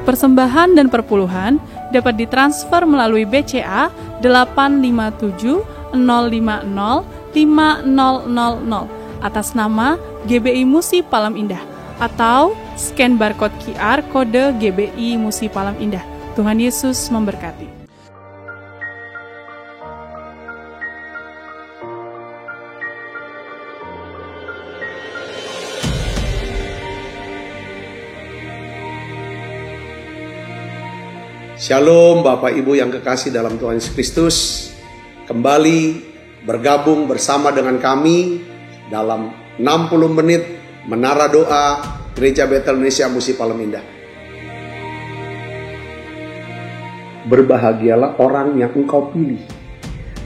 Persembahan dan perpuluhan dapat ditransfer melalui BCA 857 050 5000 atas nama GBI Musi Palam Indah atau scan barcode QR kode GBI Musi Palam Indah. Tuhan Yesus memberkati. Shalom Bapak Ibu yang kekasih dalam Tuhan Yesus Kristus. Kembali bergabung bersama dengan kami dalam 60 menit Menara Doa Gereja Betel Indonesia Musi Palam Indah. Berbahagialah orang yang engkau pilih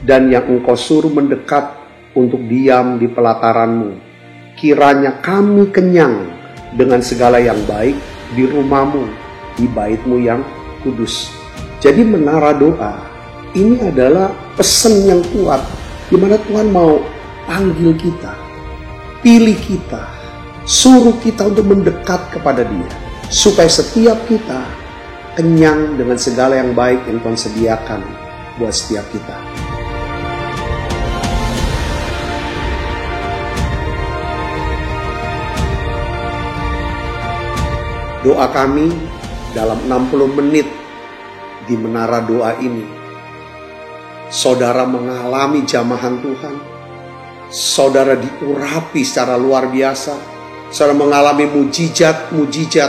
dan yang engkau suruh mendekat untuk diam di pelataranmu. Kiranya kami kenyang dengan segala yang baik di rumahmu, di baitmu yang kudus. Jadi menara doa ini adalah pesan yang kuat di mana Tuhan mau panggil kita, pilih kita, suruh kita untuk mendekat kepada Dia, supaya setiap kita kenyang dengan segala yang baik yang Tuhan sediakan buat setiap kita. Doa kami dalam 60 menit di menara doa ini, saudara mengalami jamahan Tuhan, saudara diurapi secara luar biasa, saudara mengalami mujizat-mujizat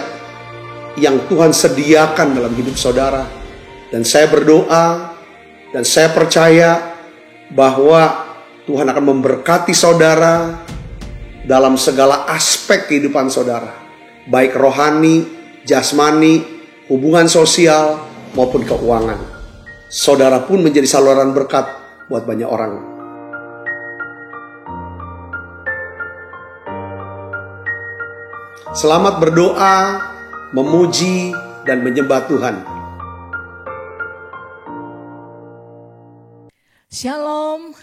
yang Tuhan sediakan dalam hidup saudara. Dan saya berdoa dan saya percaya bahwa Tuhan akan memberkati saudara dalam segala aspek kehidupan saudara, baik rohani, jasmani, hubungan sosial, maupun keuangan. Saudara pun menjadi saluran berkat buat banyak orang. Selamat berdoa, memuji, dan menyembah Tuhan. Shalom.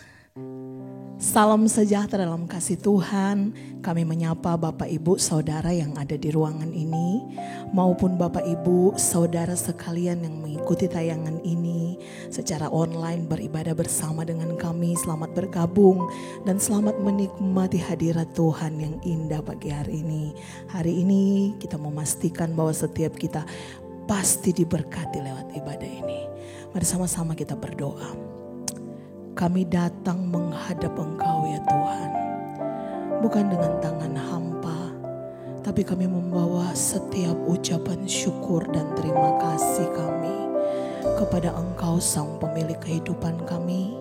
Salam sejahtera dalam kasih Tuhan. Kami menyapa Bapak Ibu Saudara yang ada di ruangan ini, maupun Bapak Ibu Saudara sekalian yang mengikuti tayangan ini secara online beribadah bersama dengan kami. Selamat bergabung dan selamat menikmati hadirat Tuhan yang indah pagi hari ini. Hari ini kita memastikan bahwa setiap kita pasti diberkati lewat ibadah ini. Mari sama-sama kita berdoa. Kami datang menghadap Engkau ya Tuhan, bukan dengan tangan hampa, tapi kami membawa setiap ucapan syukur dan terima kasih kami kepada Engkau Sang Pemilik kehidupan kami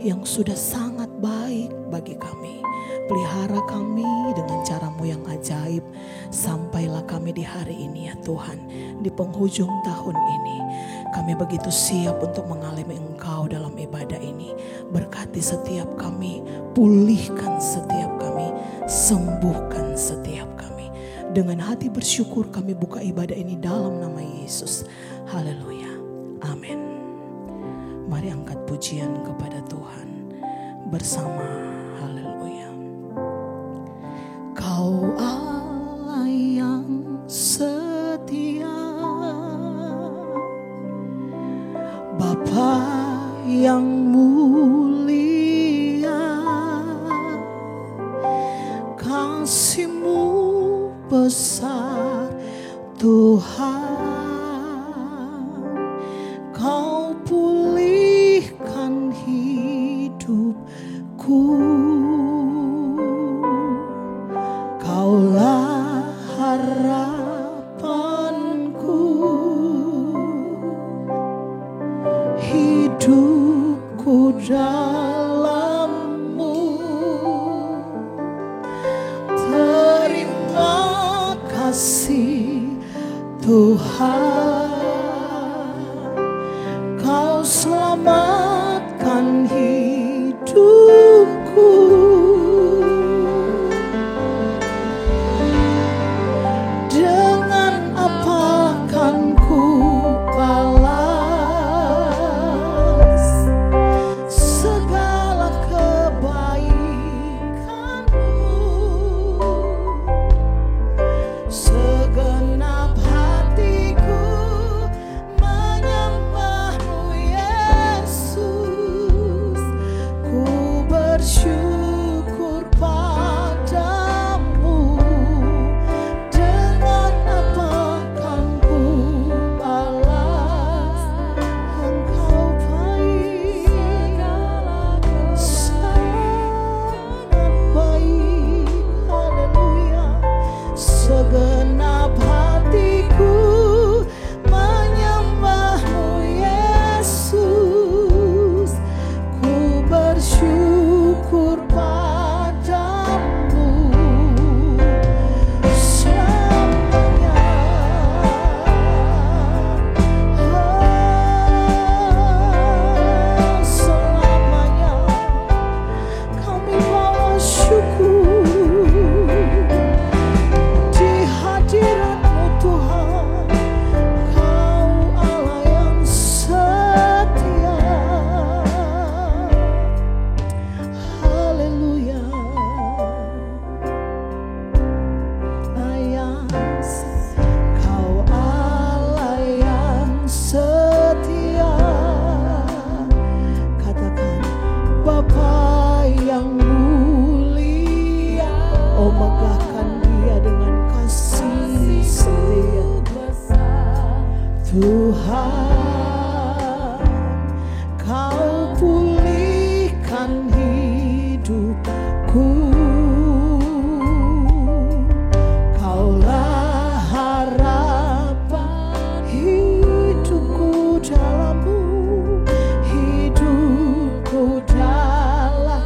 yang sudah sangat baik bagi kami. Pelihara kami dengan cara-Mu yang ajaib, sampailah kami di hari ini ya Tuhan, di penghujung tahun ini. Kami begitu siap untuk mengalami Engkau dalam ibadah ini. Berkati setiap kami, pulihkan setiap kami, sembuhkan setiap kami. Dengan hati bersyukur kami buka ibadah ini dalam nama Yesus. Haleluya. Amin. Mari angkat pujian kepada Tuhan bersama. Haleluya. Kau Allah yang setia, Bapa yang mulia, kasih-Mu besar Tuhan. Kau pulihkan hidupku, Kaulah harapanku. Hidupku dalam-Mu, terima kasih Tuhan. Kau selamatkan hidupku. Dengan apa kan ku balas segala kebaikan-Mu? Segenap hatiku Tuhan, Kau pulihkan hidupku. Kaulah harapan hidupku dalam-Mu, hidupku dalam.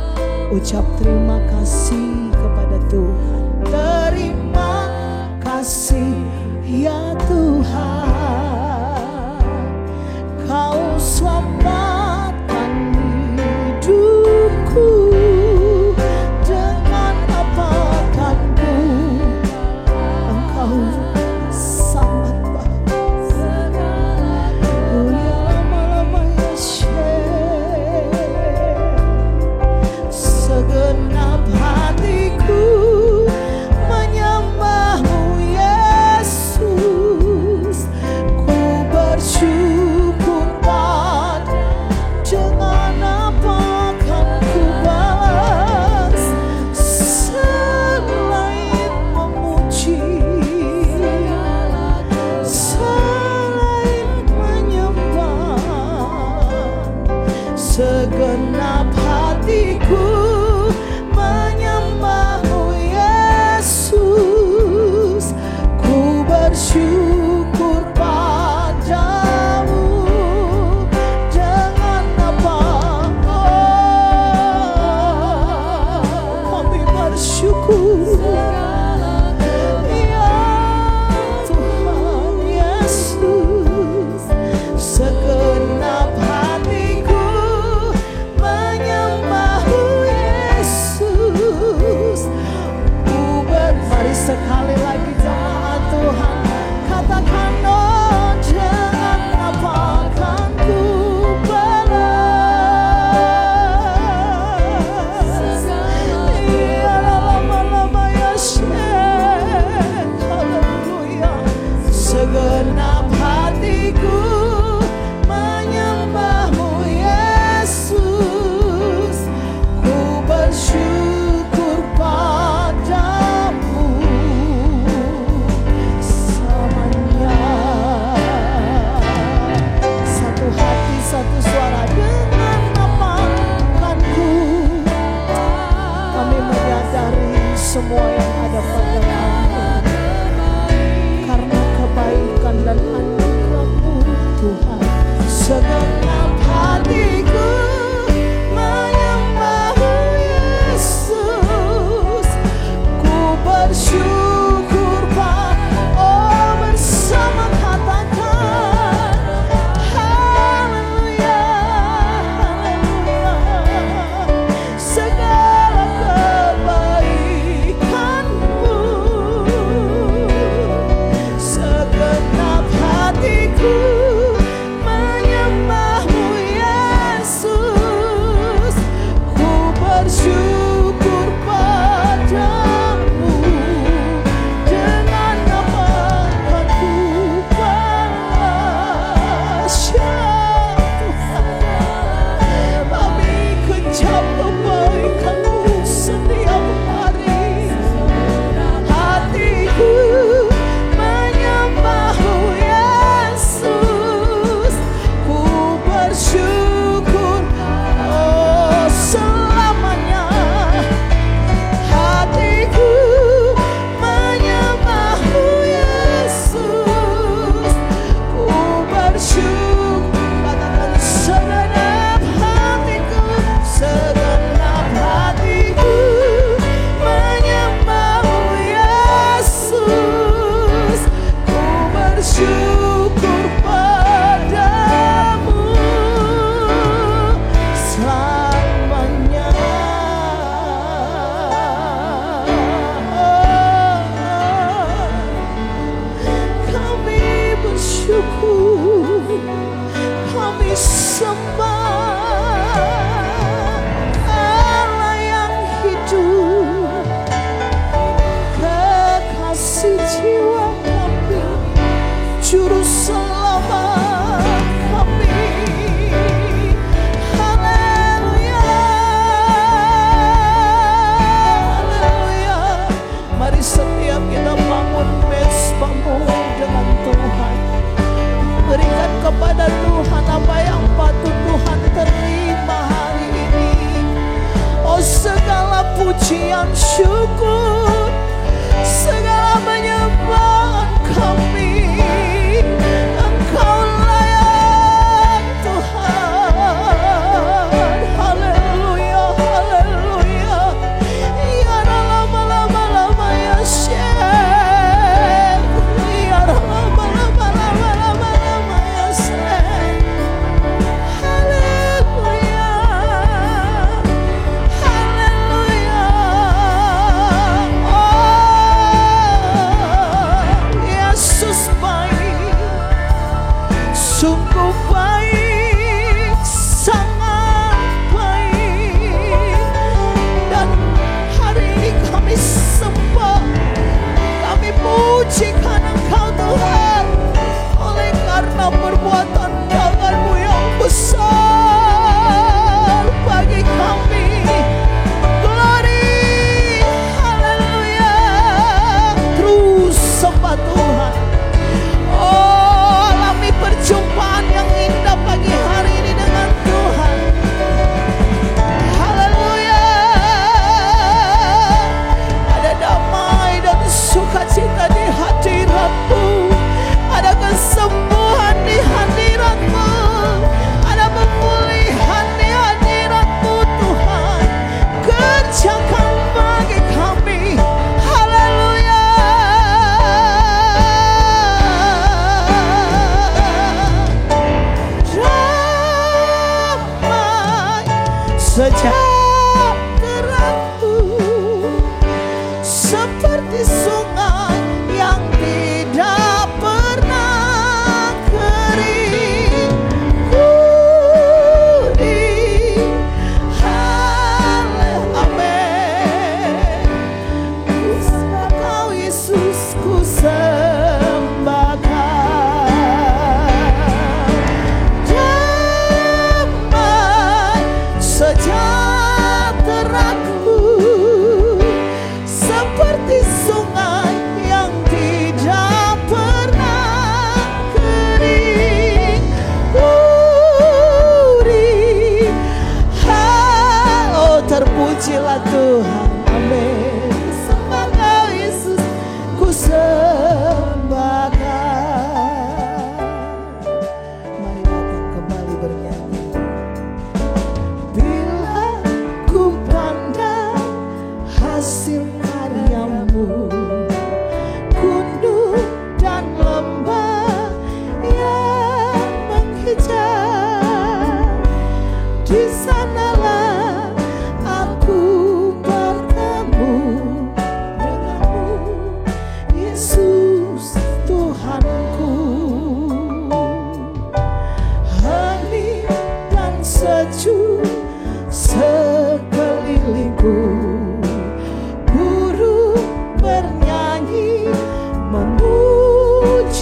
Ucap terima kasih kepada Tuhan. Terima kasih ya Tuhan, Kau selamatkan hidupku. Dengan apa kan ku, Engkau sangat baik. Lama-lama segenap hatiku menyembah-Mu Yesus.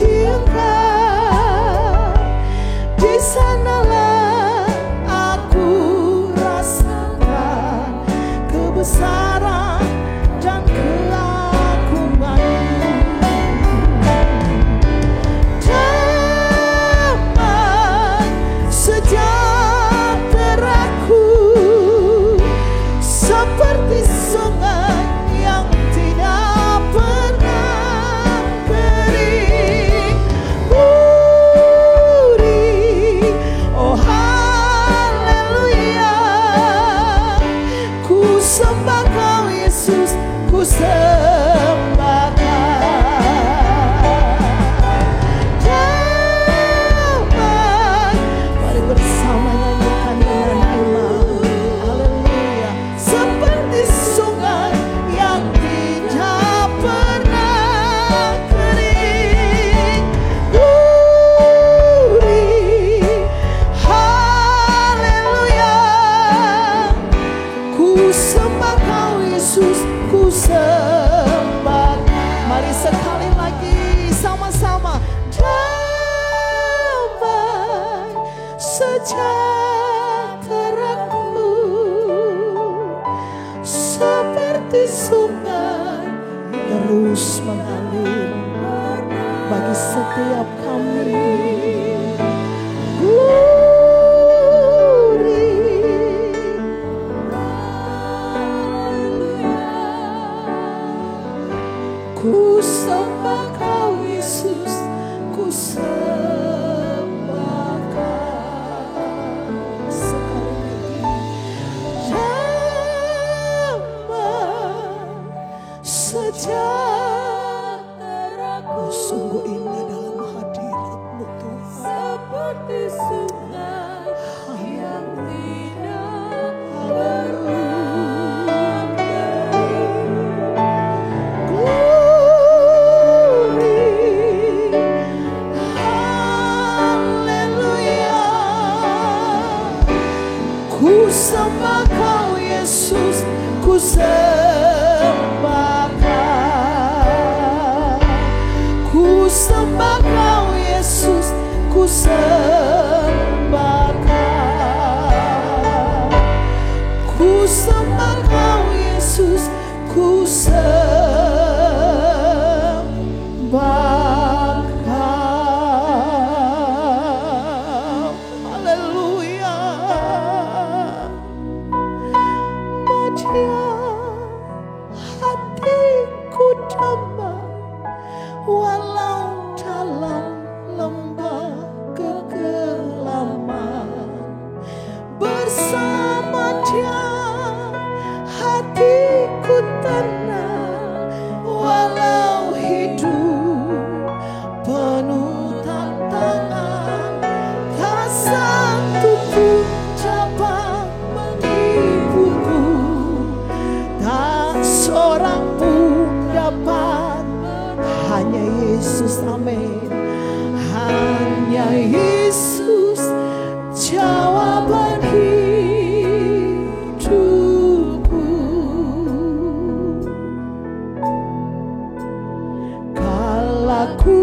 puji Engkau. Di sanalah aku rasakan kebesaran dan keagungan-Mu. Damai sejahtera-Ku seperti sungai yang tidak pernah kering. Murni, oh haleluya. Ku sembah Kau Yesus, ku sembah Kau. Damai, mari bersama nyanyikan dengan iman. Haleluya. Seperti sungai yang tidak pernah kering. Murni, haleluya. Ku sembah Kau Yesus, ku sembah. Mari sekali lagi sama-sama. Damai sejahtera-Ku seperti sungai terus mengalir bagi setiap kami. Glory. Ku sembah Kau Yesus, ku sembah Kau. Sekali lagi. Damai sejahtera-Ku. Sungguh indah dalam hadirat-Mu Tuhan. Seperti sungai yang tidak pernah kering. Glory, haleluya. Ku sembah Kau Yesus, ku sembah Kau. Ku sembah Kau Yesus, ku sembah Kau. Ku sembah Kau Yesus, ku sembah Kau. Haleluya. Bahagia hatiku damai walau dalam lembah kegelapan. Bersama Dia hatiku tenang walau hidup penuh tantangan. Tak satu pun dapat menipuku, tak seorang pun dapat. Hanya Yesus, amin. Hanya Yesus jawaban hidupku. Kala ku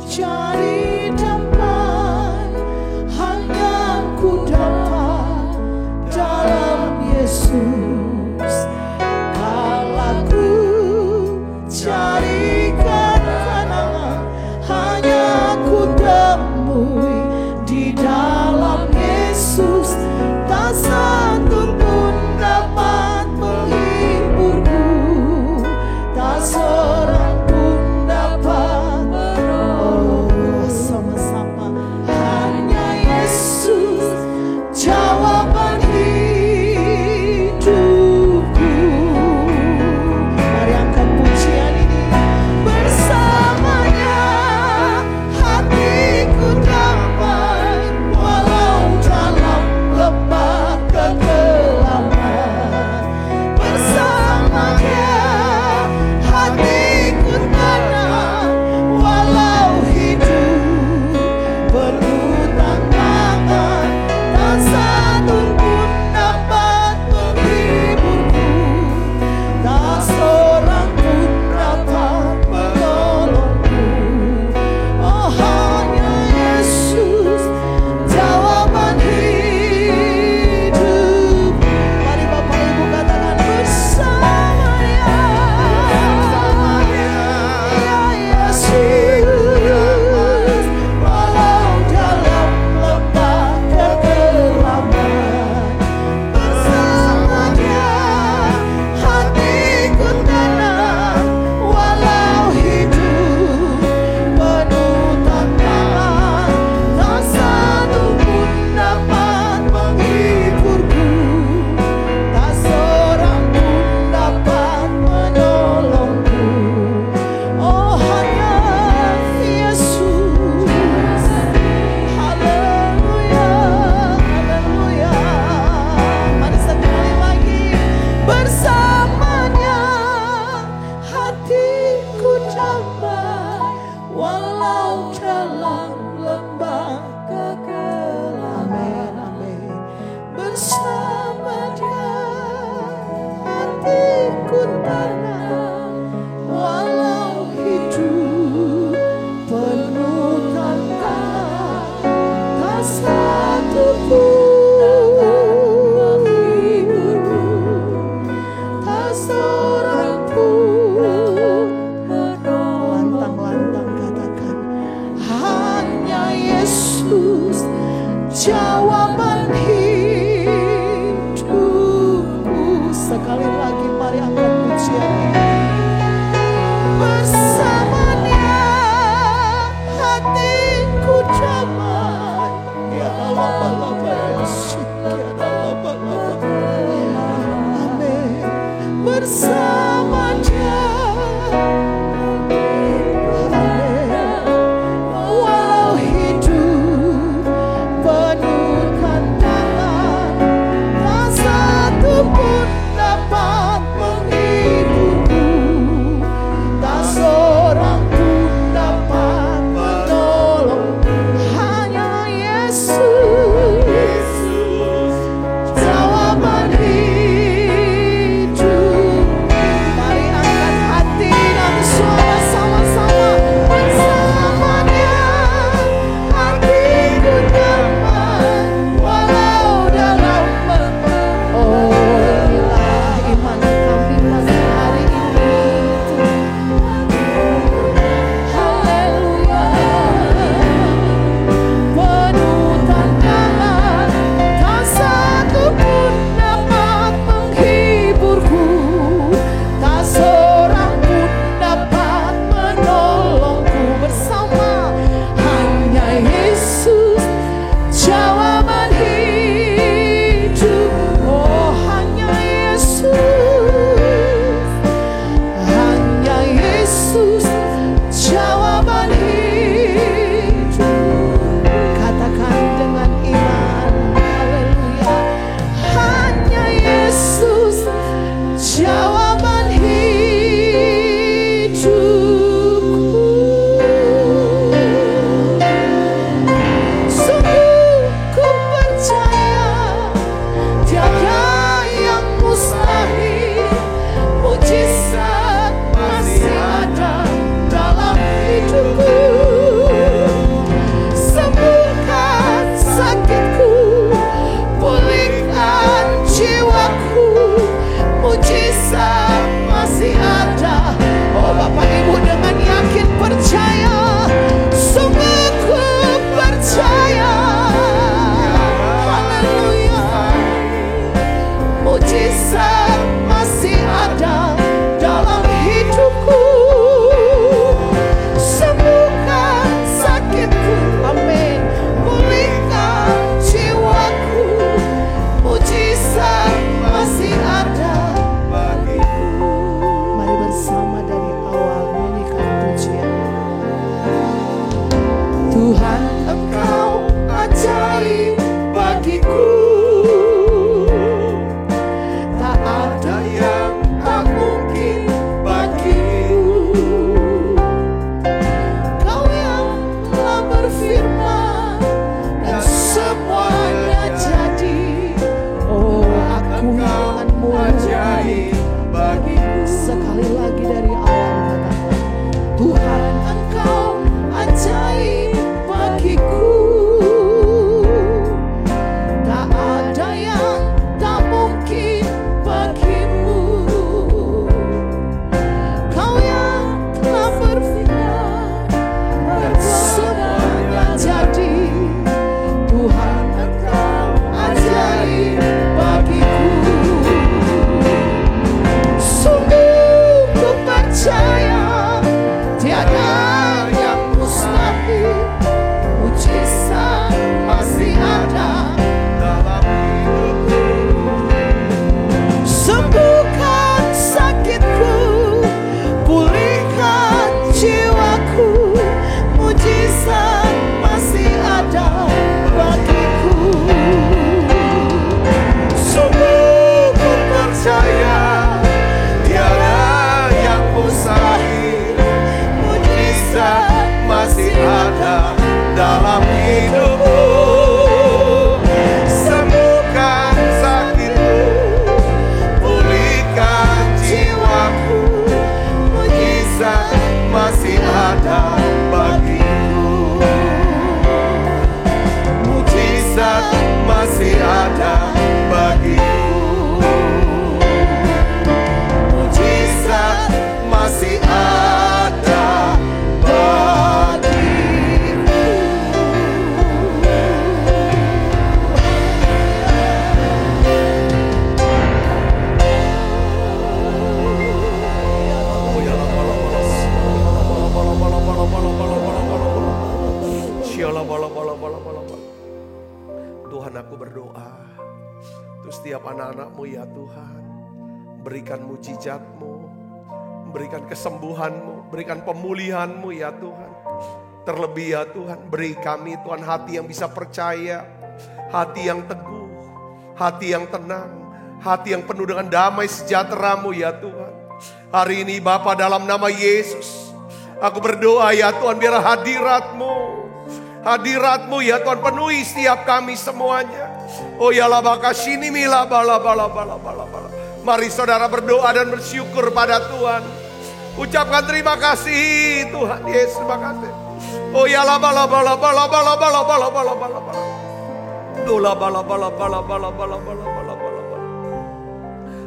cari damai, hanya ku Tuhan Engkau ajaib bagiku. Tak ada yang tak mungkin bagimu. Kau yang telah berfirman dan semuanya jadi. Oh, aku denganmu ajaib bagiku. Sekali lagi dari awal katakan, Tuhan Engkau ajaib bagiku. Tak ada yang tak mungkin bagimu. Kau yang telah berfirman dan semuanya jadi. Tuhan Engkau ajaib bagiku. Sungguh ku percaya tiada yang mustahil. Mujizat masih ada dalam hidupku. Sembuhkan sakitku, pulihkan jiwaku. Mujizat masih ada bagiku. Sungguh ku percaya tiada yang mustahil. Mujizat masih ada dalam hidupku. Sembuhkan sakitku, pulihkan jiwaku. Mujizat masih ada bagiku. Mujizat masih ada bagiku. Mujizat masih ada bagiku. Tuhan, aku berdoa untuk setiap anak-anak-Mu ya Tuhan. Berikan mujizat-Mu, berikan kesembuhan-Mu, berikan pemulihan-Mu ya Tuhan. Terlebih ya Tuhan, beri kami Tuhan hati yang bisa percaya, hati yang teguh, hati yang tenang, hati yang penuh dengan damai sejahtera-Mu ya Tuhan. Hari ini Bapa, dalam nama Yesus, aku berdoa ya Tuhan, biar hadirat-Mu ya Tuhan penuhi setiap kami semuanya. Oh ya labakashini mila bala bala bala bala bala. Mari saudara berdoa dan bersyukur pada Tuhan. Ucapkan terima kasih Tuhan Yesus, terima kasih. Oh ya bala bala bala bala bala bala bala bala bala. Dola bala bala bala bala bala bala bala bala bala.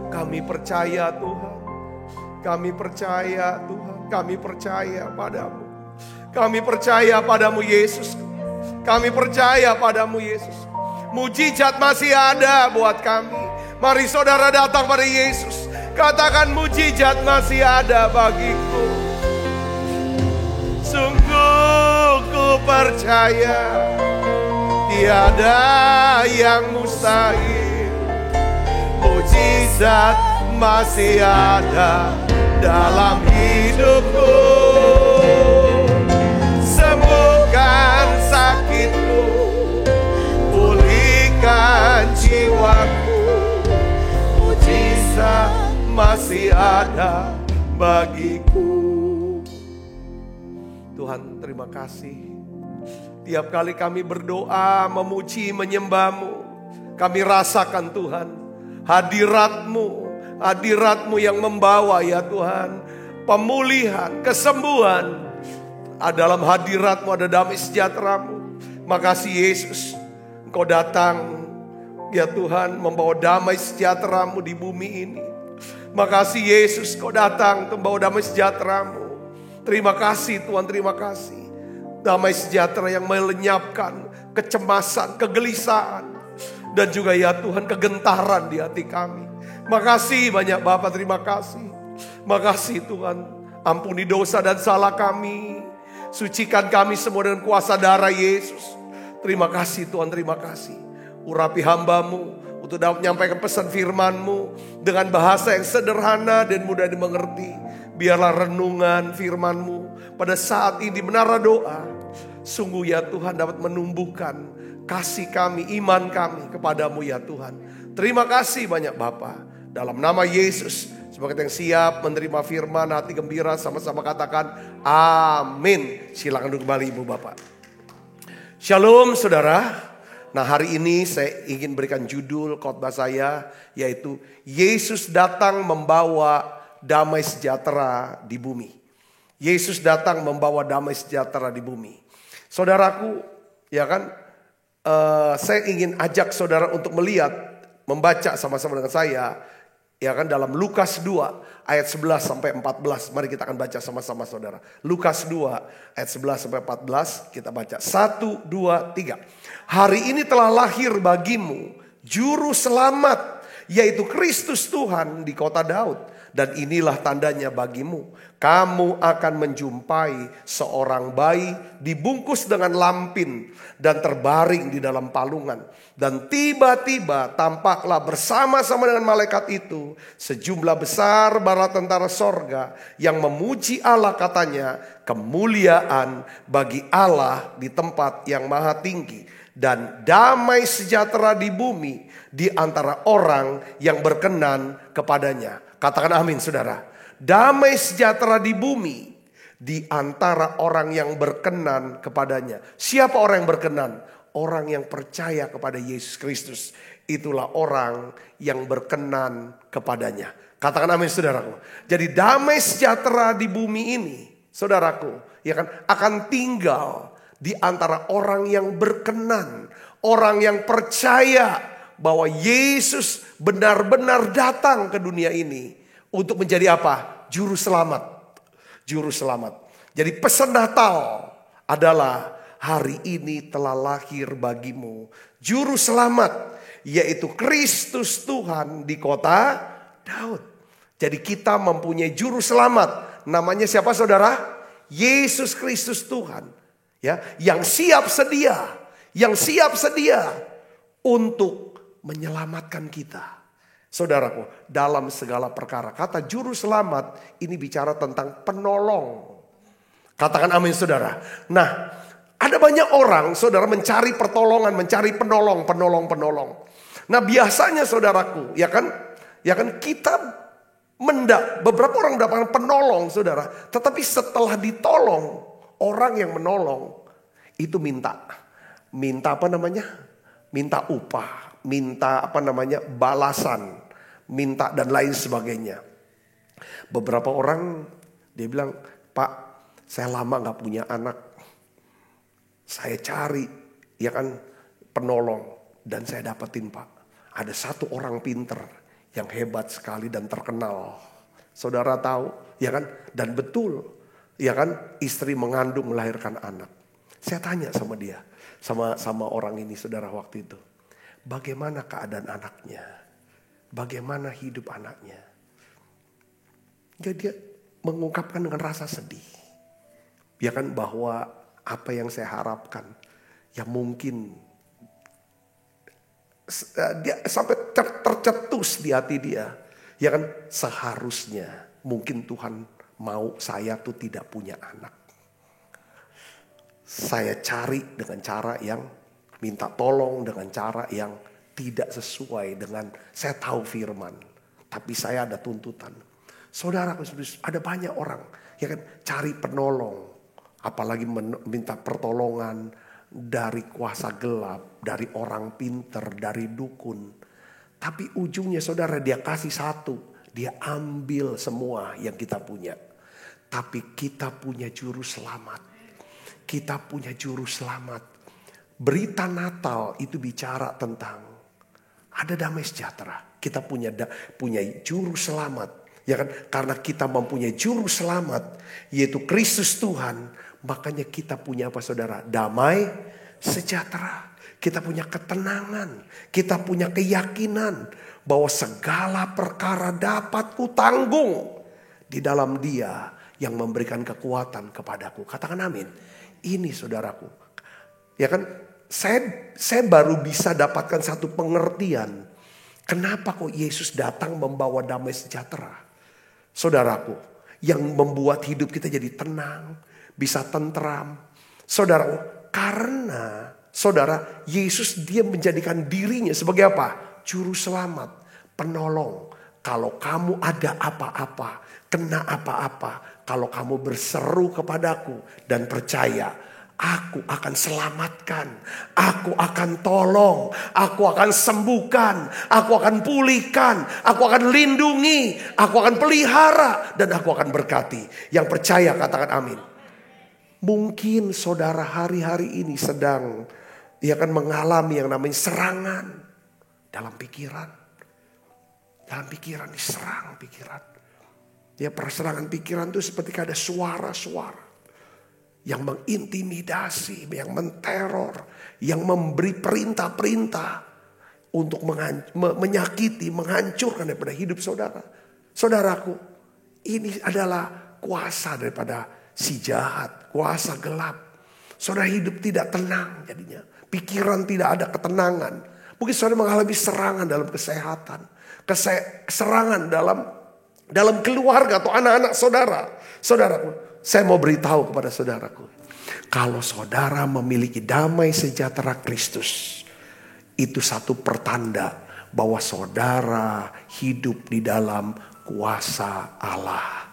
Kami percaya Tuhan. Kami percaya Tuhan. Kami percaya padamu. Kami percaya padamu Yesus. Kami percaya padamu Yesus. Mujizat masih ada buat kami. Mari saudara datang pada Yesus. Katakan, mujizat masih ada bagiku. Sungguh ku percaya tiada yang mustahil. Mujizat masih ada dalam hidupku. Sembuhkan sakitku, pulihkan jiwaku. Mujizat masih ada bagiku. Tuhan, terima kasih. Tiap kali kami berdoa, memuji, menyembah-Mu, kami rasakan Tuhan hadirat-Mu yang membawa ya Tuhan pemulihan, kesembuhan. Dalam hadirat-Mu ada damai sejahtera-Mu. Makasih Yesus, Engkau datang ya Tuhan membawa damai sejahtera-Mu di bumi ini. Makasih Yesus, Kau datang membawa damai sejahtera-Mu. Terima kasih Tuhan, terima kasih. Damai sejahtera yang melenyapkan kecemasan, kegelisahan, dan juga ya Tuhan kegentaran di hati kami. Makasih banyak Bapa, terima kasih. Makasih Tuhan, ampuni dosa dan salah kami. Sucikan kami semua dengan kuasa darah Yesus. Terima kasih Tuhan, terima kasih. Urapi hamba-Mu untuk dapat menyampaikan pesan firman-Mu dengan bahasa yang sederhana dan mudah dimengerti. Biarlah renungan firman-Mu pada saat ini di menara doa Sungguh ya Tuhan dapat menumbuhkan kasih kami, iman kami kepadamu ya Tuhan. Terima kasih banyak Bapa. Dalam nama Yesus, sebagai yang siap menerima firman, hati gembira, sama-sama katakan amin. Silakan duduk kembali Ibu Bapak. Shalom saudara. Nah hari ini saya ingin berikan judul khotbah saya, yaitu Yesus datang membawa damai sejahtera di bumi. Yesus datang membawa damai sejahtera di bumi. Saudaraku, ya kan, saya ingin ajak saudara untuk melihat, membaca sama-sama dengan saya, ya kan, dalam Lukas 2 ayat 11 sampai 14. Mari kita akan baca sama-sama saudara. Lukas 2 ayat 11 sampai 14 kita baca. 1, 2, 3. Hari ini telah lahir bagimu juru selamat, yaitu Kristus Tuhan di kota Daud. Dan inilah tandanya bagimu, kamu akan menjumpai seorang bayi dibungkus dengan lampin dan terbaring di dalam palungan. Dan tiba-tiba tampaklah bersama-sama dengan malaikat itu sejumlah besar bala tentara sorga yang memuji Allah, katanya, kemuliaan bagi Allah di tempat yang maha tinggi, dan damai sejahtera di bumi di antara orang yang berkenan kepadanya. Katakan amin saudara. Damai sejahtera di bumi di antara orang yang berkenan kepadanya. Siapa orang yang berkenan? Orang yang percaya kepada Yesus Kristus. Itulah orang yang berkenan kepadanya. Katakan amin saudaraku. Jadi damai sejahtera di bumi ini, saudaraku, ya kan, akan tinggal di antara orang yang berkenan. Orang yang percaya bahwa Yesus benar-benar datang ke dunia ini untuk menjadi apa? Juru selamat. Juru selamat. Jadi pesan Natal adalah hari ini telah lahir bagimu juru selamat, yaitu Kristus Tuhan di kota Daud. Jadi kita mempunyai juru selamat. Namanya siapa saudara? Yesus Kristus Tuhan. Ya, yang siap sedia. Yang siap sedia untuk menyelamatkan kita. Saudaraku, dalam segala perkara. Kata juru selamat ini bicara tentang penolong. Katakan amin saudara. Nah, ada banyak orang saudara mencari pertolongan, mencari penolong. Nah biasanya saudaraku, ya kan kita beberapa orang mendapatkan penolong saudara. Tetapi setelah ditolong, orang yang menolong itu minta apa namanya? Minta upah. Minta balasan, minta dan lain sebagainya. Beberapa orang dia bilang, Pak, saya lama gak punya anak, saya cari ya kan penolong, dan saya dapetin Pak, ada satu orang pinter yang hebat sekali dan terkenal. Saudara tahu ya kan, dan betul ya kan, istri mengandung melahirkan anak. Saya tanya sama dia, sama orang ini saudara waktu itu, bagaimana keadaan anaknya? Bagaimana hidup anaknya? Jadi dia mengungkapkan dengan rasa sedih. Ya kan, bahwa apa yang saya harapkan, ya mungkin dia sampai tercetus di hati dia. Ya kan, seharusnya mungkin Tuhan mau saya tuh tidak punya anak. Saya cari dengan cara yang minta tolong, dengan cara yang tidak sesuai dengan saya tahu firman, tapi saya ada tuntutan. Saudara, ada banyak orang ya kan cari penolong, apalagi minta pertolongan dari kuasa gelap, dari orang pinter, dari dukun. Tapi ujungnya saudara, dia kasih satu, dia ambil semua yang kita punya. Tapi kita punya juru selamat. Kita punya juru selamat. Berita Natal itu bicara tentang ada damai sejahtera. Kita punya juru selamat, ya kan? Karena kita mempunyai juru selamat, yaitu Kristus Tuhan, makanya kita punya apa saudara? Damai sejahtera. Kita punya ketenangan, kita punya keyakinan bahwa segala perkara dapat kutanggung di dalam Dia yang memberikan kekuatan kepadaku. Katakan amin. Ini saudaraku, ya kan? Saya baru bisa dapatkan satu pengertian. Kenapa kok Yesus datang membawa damai sejahtera? Saudaraku, yang membuat hidup kita jadi tenang, bisa tentram. Saudaraku, karena saudara, Yesus dia menjadikan dirinya sebagai apa? Juru selamat, penolong. Kalau kamu ada apa-apa, kena apa-apa, kalau kamu berseru kepadaku dan percaya, aku akan selamatkan, aku akan tolong, aku akan sembuhkan, aku akan pulihkan, aku akan lindungi, aku akan pelihara, dan aku akan berkati. Yang percaya katakan amin. Mungkin saudara hari-hari ini sedang mengalami yang namanya serangan dalam pikiran. Dalam pikiran diserang pikiran. Perserangan pikiran itu seperti ada suara-suara yang mengintimidasi, yang menteror, yang memberi perintah-perintah untuk menyakiti, menghancurkan daripada hidup saudara. Saudaraku, ini adalah kuasa daripada si jahat, kuasa gelap. Saudara hidup tidak tenang jadinya. Pikiran tidak ada ketenangan. Mungkin saudara mengalami serangan dalam kesehatan. Serangan dalam keluarga atau anak-anak saudara. Saudaraku, saya mau beritahu kepada saudaraku. Kalau saudara memiliki damai sejahtera Kristus, itu satu pertanda bahwa saudara hidup di dalam kuasa Allah.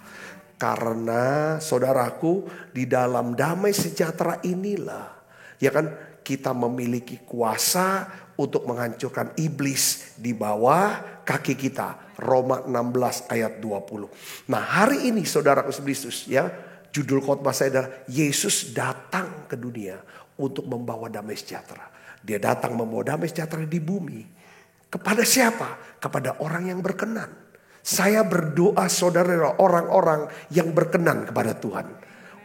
Karena saudaraku, di dalam damai sejahtera inilah kita memiliki kuasa untuk menghancurkan iblis di bawah kaki kita. Roma 16 ayat 20. Nah, hari ini saudaraku Kristus, judul khotbah saya adalah Yesus datang ke dunia untuk membawa damai sejahtera. Dia datang membawa damai sejahtera di bumi. Kepada siapa? Kepada orang yang berkenan. Saya berdoa saudara orang-orang yang berkenan kepada Tuhan.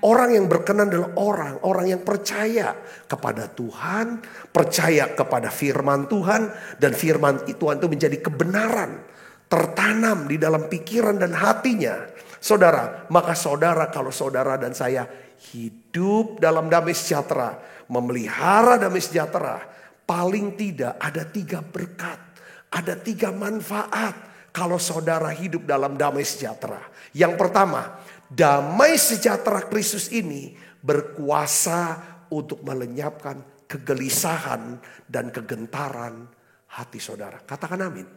Orang yang berkenan adalah orang-orang yang percaya kepada Tuhan, percaya kepada firman Tuhan, dan firman Tuhan itu menjadi kebenaran, tertanam di dalam pikiran dan hatinya. Saudara, maka saudara, kalau saudara dan saya hidup dalam damai sejahtera, memelihara damai sejahtera, paling tidak ada 3 berkat, ada 3 manfaat kalau saudara hidup dalam damai sejahtera. Yang pertama, damai sejahtera Kristus ini berkuasa untuk melenyapkan kegelisahan dan kegentaran hati saudara. Katakan amin.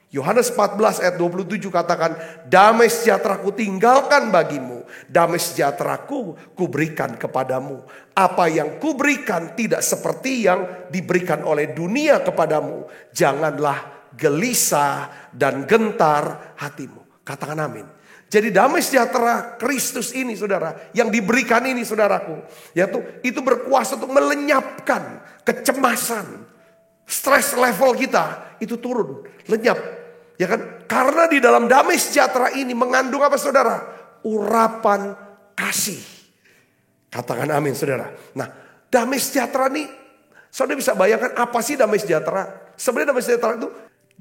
Yohanes 14 ayat 27 katakan, damai sejahtera-Ku tinggalkan bagimu, damai sejahtera-Ku kuberikan kepadamu. Apa yang kuberikan tidak seperti yang diberikan oleh dunia kepadamu. Janganlah gelisah dan gentar hatimu. Katakan amin. Jadi damai sejahtera Kristus ini saudara, yang diberikan ini saudaraku, itu berkuasa untuk melenyapkan kecemasan. Stres level kita itu turun, lenyap. Karena di dalam damai sejahtera ini mengandung apa saudara? Urapan kasih. Katakan amin saudara. Nah, damai sejahtera ini, saudara bisa bayangkan apa sih damai sejahtera? Sebenarnya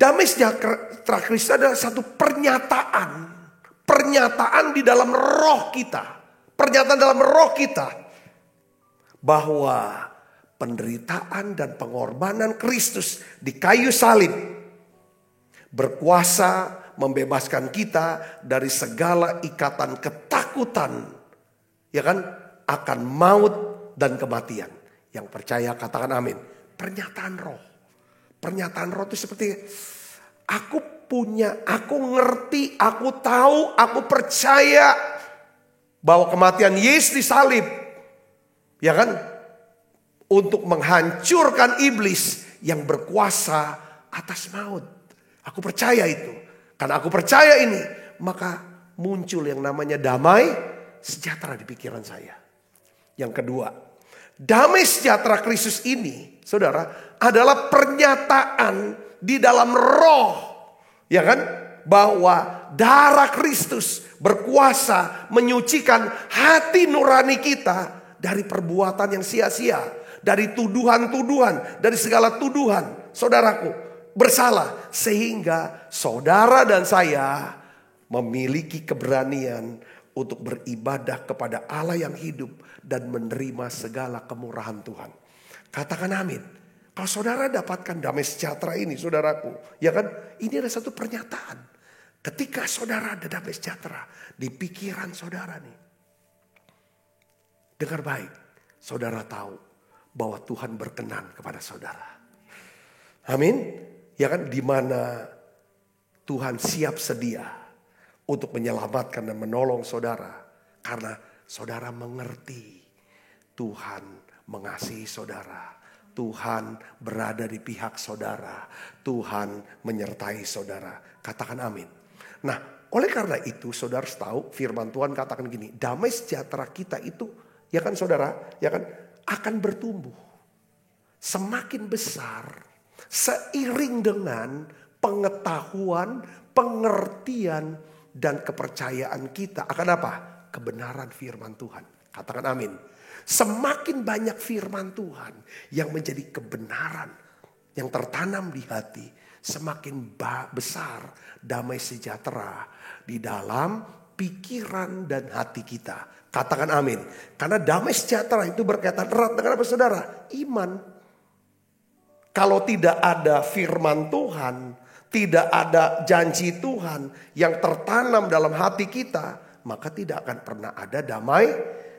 damai sejahtera Kristus adalah satu pernyataan. Pernyataan di dalam roh kita. Pernyataan dalam roh kita. Bahwa penderitaan dan pengorbanan Kristus di kayu salib berkuasa membebaskan kita dari segala ikatan ketakutan. Akan maut dan kematian. Yang percaya katakan amin. Pernyataan roh. Pernyataan roh itu seperti aku ngerti, aku tahu, aku percaya bahwa kematian Yesus di salib, untuk menghancurkan iblis yang berkuasa atas maut. Aku percaya itu. Karena aku percaya ini, maka muncul yang namanya damai sejahtera di pikiran saya. Yang kedua, damai sejahtera Kristus ini, saudara, adalah pernyataan di dalam roh. Bahwa darah Kristus berkuasa menyucikan hati nurani kita dari perbuatan yang sia-sia, dari tuduhan-tuduhan, dari segala tuduhan. Saudaraku, bersalah sehingga saudara dan saya memiliki keberanian untuk beribadah kepada Allah yang hidup dan menerima segala kemurahan Tuhan. Katakan amin. Kalau saudara dapatkan damai sejahtera ini, saudaraku, ini ada satu pernyataan. Ketika saudara ada damai sejahtera di pikiran saudara nih, dengar baik, saudara tahu bahwa Tuhan berkenan kepada saudara. Amin. Ya kan, di mana Tuhan siap sedia untuk menyelamatkan dan menolong saudara. Karena saudara mengerti Tuhan mengasihi saudara. Tuhan berada di pihak saudara. Tuhan menyertai saudara. Katakan amin. Nah, oleh karena itu saudara tahu firman Tuhan katakan gini. Damai sejahtera kita itu, ya kan saudara, ya kan, akan bertumbuh. Semakin besar seiring dengan pengetahuan, pengertian, dan kepercayaan kita akan apa? Kebenaran firman Tuhan. Katakan amin. Semakin banyak firman Tuhan yang menjadi kebenaran, yang tertanam di hati, semakin besar damai sejahtera di dalam pikiran dan hati kita. Katakan amin. Karena damai sejahtera itu berkaitan erat dengan apa saudara? Iman. Kalau tidak ada firman Tuhan, tidak ada janji Tuhan yang tertanam dalam hati kita, maka tidak akan pernah ada damai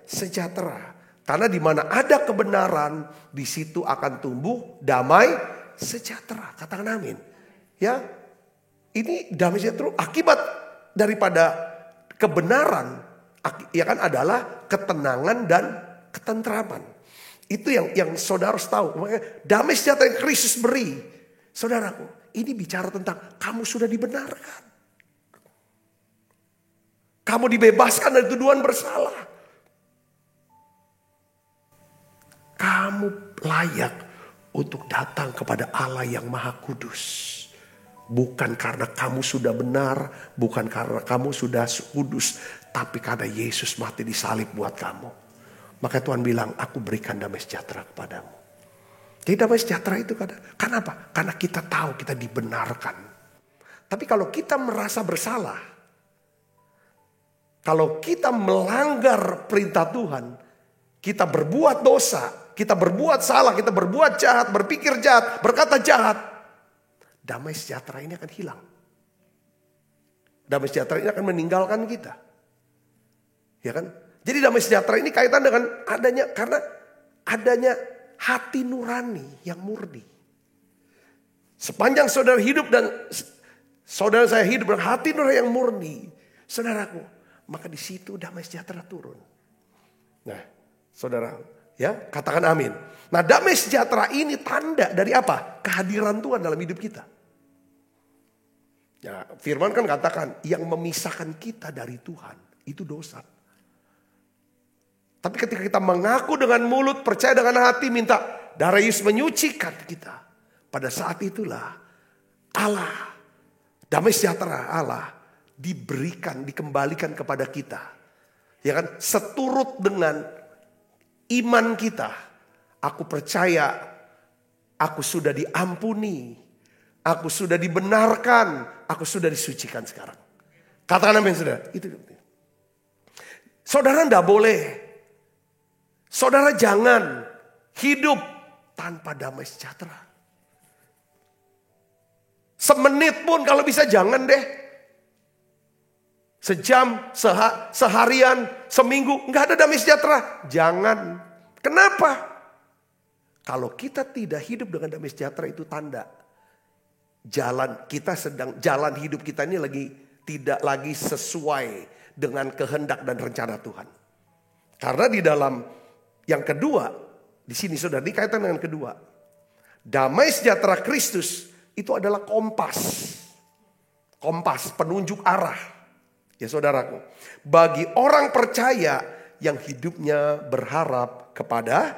sejahtera. Karena di mana ada kebenaran, di situ akan tumbuh damai sejahtera. Katakan amin. Ya, ini damai sejahtera akibat daripada kebenaran, ya kan, adalah ketenangan dan ketentraman. Itu yang saudara harus tahu. Damai sejahtera yang Kristus beri, saudaraku, ini bicara tentang kamu sudah dibenarkan. Kamu dibebaskan dari tuduhan bersalah. Kamu layak untuk datang kepada Allah yang Maha Kudus. Bukan karena kamu sudah benar, bukan karena kamu sudah kudus, tapi karena Yesus mati di salib buat kamu. Maka Tuhan bilang, aku berikan damai sejahtera kepadamu. Jadi damai sejahtera itu kenapa? Karena kita tahu kita dibenarkan. Tapi kalau kita merasa bersalah, kalau kita melanggar perintah Tuhan, kita berbuat dosa, kita berbuat salah, kita berbuat jahat, berpikir jahat, berkata jahat, damai sejahtera ini akan hilang. Damai sejahtera ini akan meninggalkan kita. Ya kan? Jadi damai sejahtera ini kaitan dengan adanya hati nurani yang murni. Sepanjang saudara hidup dan saudara saya hidup dengan hati nurani yang murni, saudaraku, maka di situ damai sejahtera turun. Nah, saudara, ya, katakan amin. Nah, damai sejahtera ini tanda dari apa? Kehadiran Tuhan dalam hidup kita. Ya, firman kan katakan yang memisahkan kita dari Tuhan itu dosa. Tapi ketika kita mengaku dengan mulut, percaya dengan hati, minta darah Yesus menyucikan kita. Pada saat itulah Allah, damai sejahtera Allah dikembalikan kepada kita. Ya kan, seturut dengan iman kita. Aku percaya aku sudah diampuni, aku sudah dibenarkan, aku sudah disucikan sekarang. Katakan amin saudara. Itu. Saudara tidak boleh. Saudara jangan hidup tanpa damai sejahtera. Semenit pun kalau bisa jangan deh. Sejam, seharian, seminggu nggak ada damai sejahtera. Jangan. Kenapa? Kalau kita tidak hidup dengan damai sejahtera itu tanda jalan hidup kita ini tidak lagi sesuai dengan kehendak dan rencana Tuhan. Karena di dalam yang kedua, di sini saudara dikaitkan dengan kedua. Damai sejahtera Kristus itu adalah kompas. Kompas penunjuk arah. Ya saudaraku. Bagi orang percaya yang hidupnya berharap kepada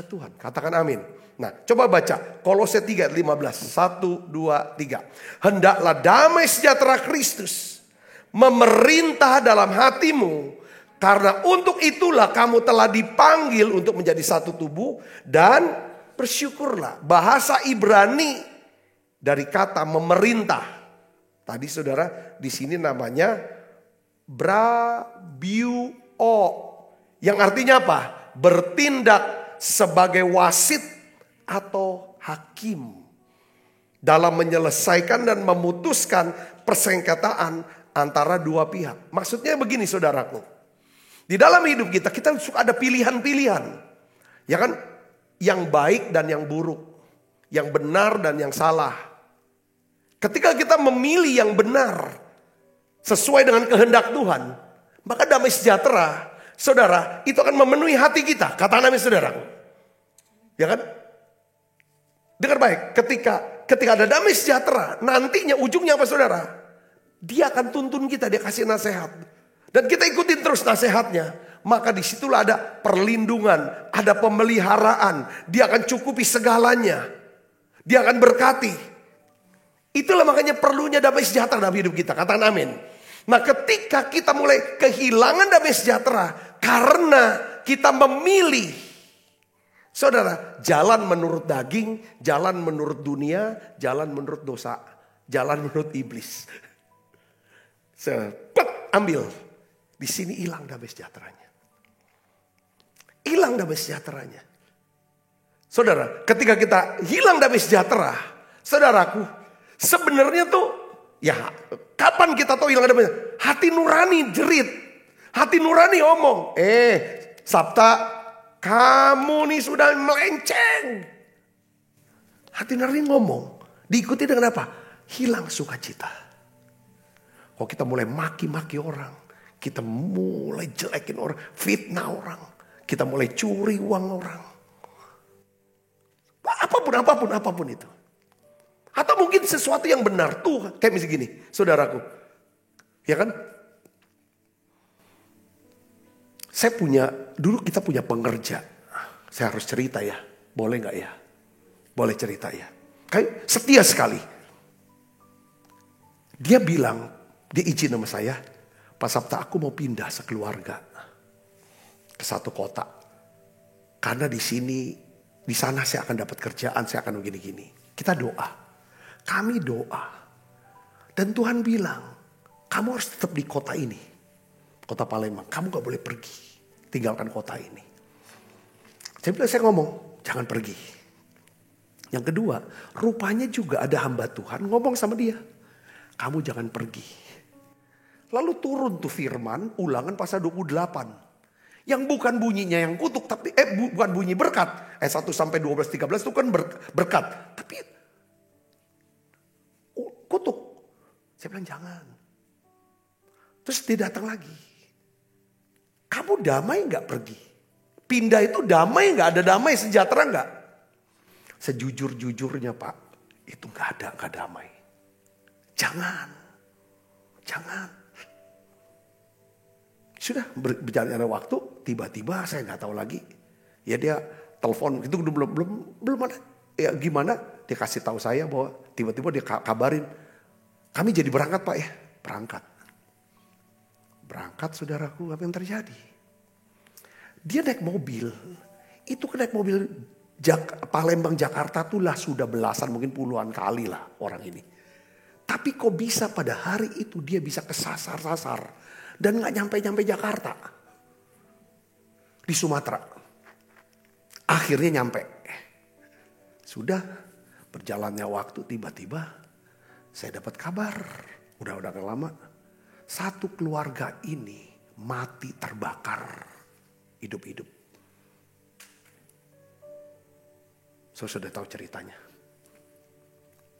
Tuhan. Katakan amin. Nah, coba baca Kolose 3:15. 1, 2, 3. Hendaklah damai sejahtera Kristus memerintah dalam hatimu. Karena untuk itulah kamu telah dipanggil untuk menjadi satu tubuh dan bersyukurlah. Bahasa Ibrani dari kata memerintah. Tadi saudara di sini namanya brabiuo. Yang artinya apa? Bertindak sebagai wasit atau hakim. Dalam menyelesaikan dan memutuskan persengketaan antara dua pihak. Maksudnya begini saudaraku. Di dalam hidup kita suka ada pilihan-pilihan. Ya kan? yang baik dan yang buruk, yang benar dan yang salah. Ketika kita memilih yang benar sesuai dengan kehendak Tuhan, maka damai sejahtera, saudara, itu akan memenuhi hati kita. Katakan amin, saudaraku. Ya kan? Dengar baik, ketika ada damai sejahtera, nantinya ujungnya apa, saudara? Dia akan tuntun kita, dia kasih nasihat. Dan kita ikutin terus nasihatnya. Maka disitulah ada perlindungan, ada pemeliharaan. Dia akan cukupi segalanya. Dia akan berkati. Itulah makanya perlunya damai sejahtera dalam hidup kita. Katakan amin. Nah, ketika kita mulai kehilangan damai sejahtera karena kita memilih, saudara, jalan menurut daging, jalan menurut dunia, jalan menurut dosa, jalan menurut iblis. Sepet ambil. Di sini hilang damai sejahteranya. Hilang damai sejahteranya. Saudara, ketika kita hilang damai sejahtera, saudaraku, sebenarnya tuh, ya kapan kita tahu hilang damai sejahtera? Hati nurani jerit. Hati nurani ngomong, Sabta, kamu nih sudah melenceng. Hati nurani ngomong. Diikuti dengan apa? Hilang sukacita. Kalau kita mulai maki-maki orang, kita mulai jelekin orang, fitnah orang, kita mulai curi uang orang. Apapun itu. Atau mungkin sesuatu yang benar tuh, kayak misalnya gini, saudaraku. Ya kan? Dulu kita punya pengerja. Saya harus cerita ya, boleh gak ya? Boleh cerita ya. Kayak setia sekali. Dia bilang, dia izin sama saya, Pak Sabta, aku mau pindah sekeluarga ke satu kota. Karena di sana saya akan dapat kerjaan, saya akan begini-gini. Kita doa. Kami doa. Dan Tuhan bilang, kamu harus tetap di kota ini. Kota Palembang, kamu gak boleh pergi. Tinggalkan kota ini. Saya ngomong, jangan pergi. Yang kedua, rupanya juga ada hamba Tuhan ngomong sama dia. Kamu jangan pergi. Lalu turun tuh firman, Ulangan pasal 28. Yang bukan bunyinya yang kutuk, tapi bukan bunyi berkat. 1 sampai 12, 13 itu kan berkat. Tapi kutuk. Saya bilang jangan. Terus dia datang lagi. Kamu damai gak pergi? Pindah itu damai gak? Ada damai, sejahtera gak? Sejujur-jujurnya Pak, itu gak damai. Jangan. Sudah berjalan waktu, tiba-tiba saya nggak tahu lagi. Ya dia telepon, itu belum ada. Ya gimana? Dia kasih tahu saya bahwa tiba-tiba dia kabarin, kami jadi berangkat Pak ya, berangkat saudaraku, apa yang terjadi? Dia naik mobil, itu naik mobil Palembang Jakarta tuh lah sudah belasan mungkin puluhan kali lah orang ini. Tapi kok bisa pada hari itu dia bisa kesasar-sasar. Dan gak nyampe-nyampe Jakarta. Di Sumatera. Akhirnya nyampe. Sudah berjalannya waktu tiba-tiba saya dapat kabar. Udah gak lama. Satu keluarga ini mati terbakar. Hidup-hidup. So, sudah tahu ceritanya.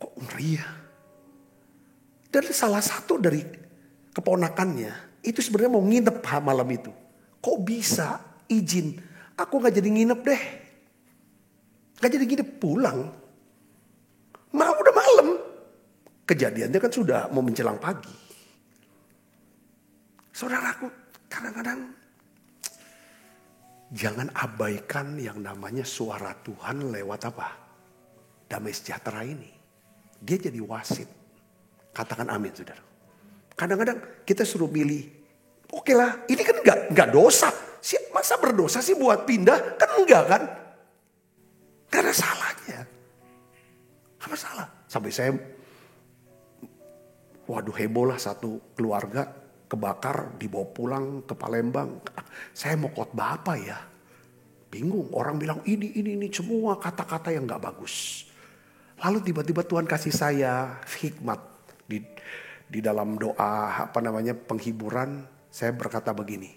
Kok ngeri ya? Dan salah satu dari keponakannya itu sebenarnya mau nginep malam itu. Kok bisa izin? Aku gak jadi nginep deh. Gak jadi nginep, pulang. Udah malam. Kejadiannya kan sudah mau menjelang pagi. Saudaraku, kadang-kadang jangan abaikan yang namanya suara Tuhan lewat apa? Damai sejahtera ini. Dia jadi wasit. Katakan amin, saudara. Kadang-kadang kita suruh pilih. Oke lah, ini kan enggak dosa. Masa berdosa sih buat pindah? Kan enggak kan? Gak ada salahnya. Apa salah? Sampai saya, heboh lah satu keluarga kebakar, dibawa pulang ke Palembang. Saya mau khotbah apa ya? Bingung, orang bilang ini semua kata-kata yang gak bagus. Lalu tiba-tiba Tuhan kasih saya hikmat di dalam doa penghiburan. Saya berkata begini,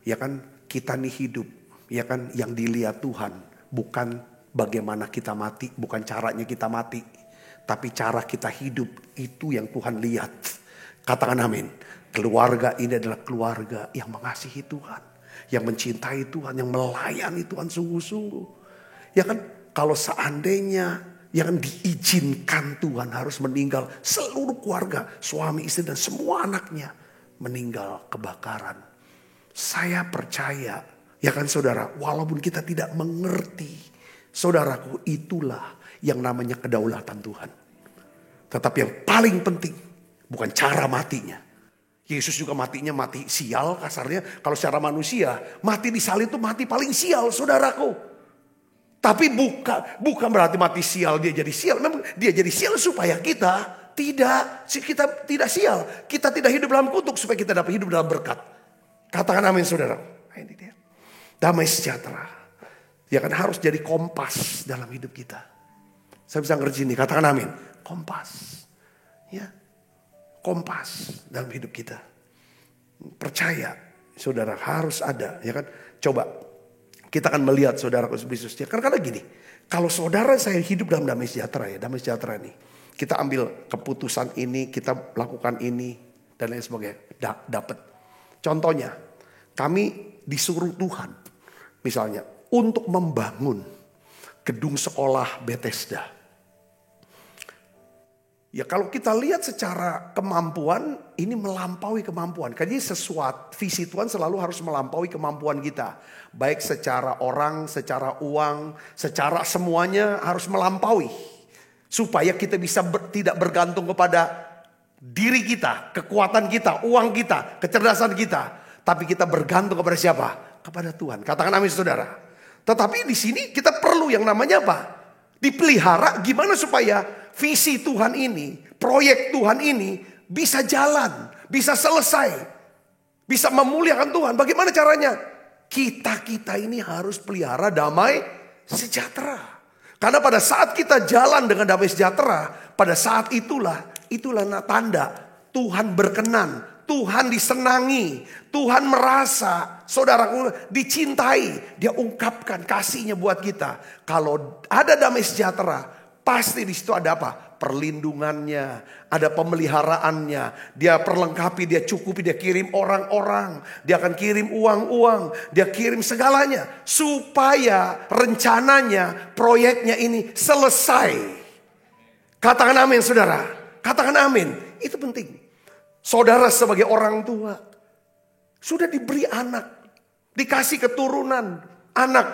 ya kan kita nih hidup, ya kan yang dilihat Tuhan bukan bagaimana kita mati, bukan caranya kita mati. Tapi cara kita hidup, itu yang Tuhan lihat. Katakan amin. Keluarga ini adalah keluarga yang mengasihi Tuhan, yang mencintai Tuhan, yang melayani Tuhan sungguh-sungguh. Ya kan, kalau seandainya yang diizinkan Tuhan harus meninggal, seluruh keluarga, suami, istri dan semua anaknya meninggal kebakaran. Saya percaya, ya kan saudara, walaupun kita tidak mengerti, saudaraku, itulah yang namanya kedaulatan Tuhan. Tetapi yang paling penting bukan cara matinya. Yesus juga matinya mati sial kasarnya. Kalau secara manusia, mati di salib itu mati paling sial, saudaraku. Tapi bukan berarti mati sial dia jadi sial. Memang dia jadi sial supaya kita tidak sial. Kita tidak hidup dalam kutuk supaya kita dapat hidup dalam berkat. Katakan amin saudara. Nah, ini dia. Damai sejahtera. Ya kan harus jadi kompas dalam hidup kita. Saya bisa ngerti ini. Katakan amin. Kompas. Ya. Kompas dalam hidup kita. Percaya saudara harus ada. Ya kan. Coba. Kita akan melihat saudara Yesusnya. Karena gini, kalau saudara saya hidup dalam damai sejahtera ya, damai sejahtera nih. Kita ambil keputusan ini, kita lakukan ini, dan lain sebagainya. Dapat. Contohnya, kami disuruh Tuhan, misalnya, untuk membangun gedung sekolah Bethesda. Ya kalau kita lihat secara kemampuan, ini melampaui kemampuan. Karena sesuatu, visi Tuhan selalu harus melampaui kemampuan kita. Baik secara orang, secara uang, secara semuanya harus melampaui. Supaya kita bisa tidak bergantung kepada diri kita, kekuatan kita, uang kita, kecerdasan kita. Tapi kita bergantung kepada siapa? Kepada Tuhan. Katakan amin saudara. Tetapi di sini kita perlu yang namanya apa? Dipelihara gimana supaya visi Tuhan ini, proyek Tuhan ini bisa jalan, bisa selesai, bisa memuliakan Tuhan. Bagaimana caranya? Kita ini harus pelihara damai sejahtera. Karena pada saat kita jalan dengan damai sejahtera, pada saat itulah tanda Tuhan berkenan. Tuhan disenangi, Tuhan merasa saudaraku dicintai. Dia ungkapkan kasihnya buat kita. Kalau ada damai sejahtera, pasti di situ ada apa? Perlindungannya, ada pemeliharaannya. Dia perlengkapi, dia cukupi, dia kirim orang-orang. Dia akan kirim uang-uang, dia kirim segalanya. Supaya rencananya, proyeknya ini selesai. Katakan amin saudara, katakan amin. Itu penting. Saudara sebagai orang tua sudah diberi anak, dikasih keturunan, anak.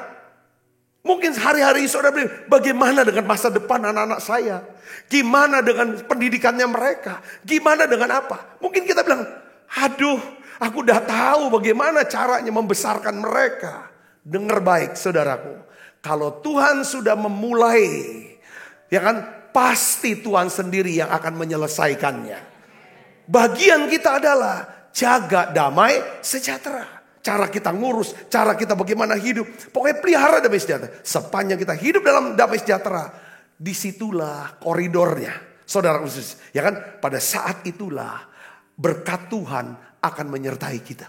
Mungkin hari-hari saudara bilang, bagaimana dengan masa depan anak-anak saya? Gimana dengan pendidikannya mereka? Gimana dengan apa? Mungkin kita bilang, aduh, aku udah tahu bagaimana caranya membesarkan mereka. Dengar baik saudaraku, kalau Tuhan sudah memulai, ya kan, pasti Tuhan sendiri yang akan menyelesaikannya. Bagian kita adalah jaga damai sejahtera. Cara kita ngurus, cara kita bagaimana hidup. Pokoknya pelihara damai sejahtera. Sepanjang kita hidup dalam damai sejahtera, disitulah koridornya. Saudara khusus, ya kan? Pada saat itulah berkat Tuhan akan menyertai kita.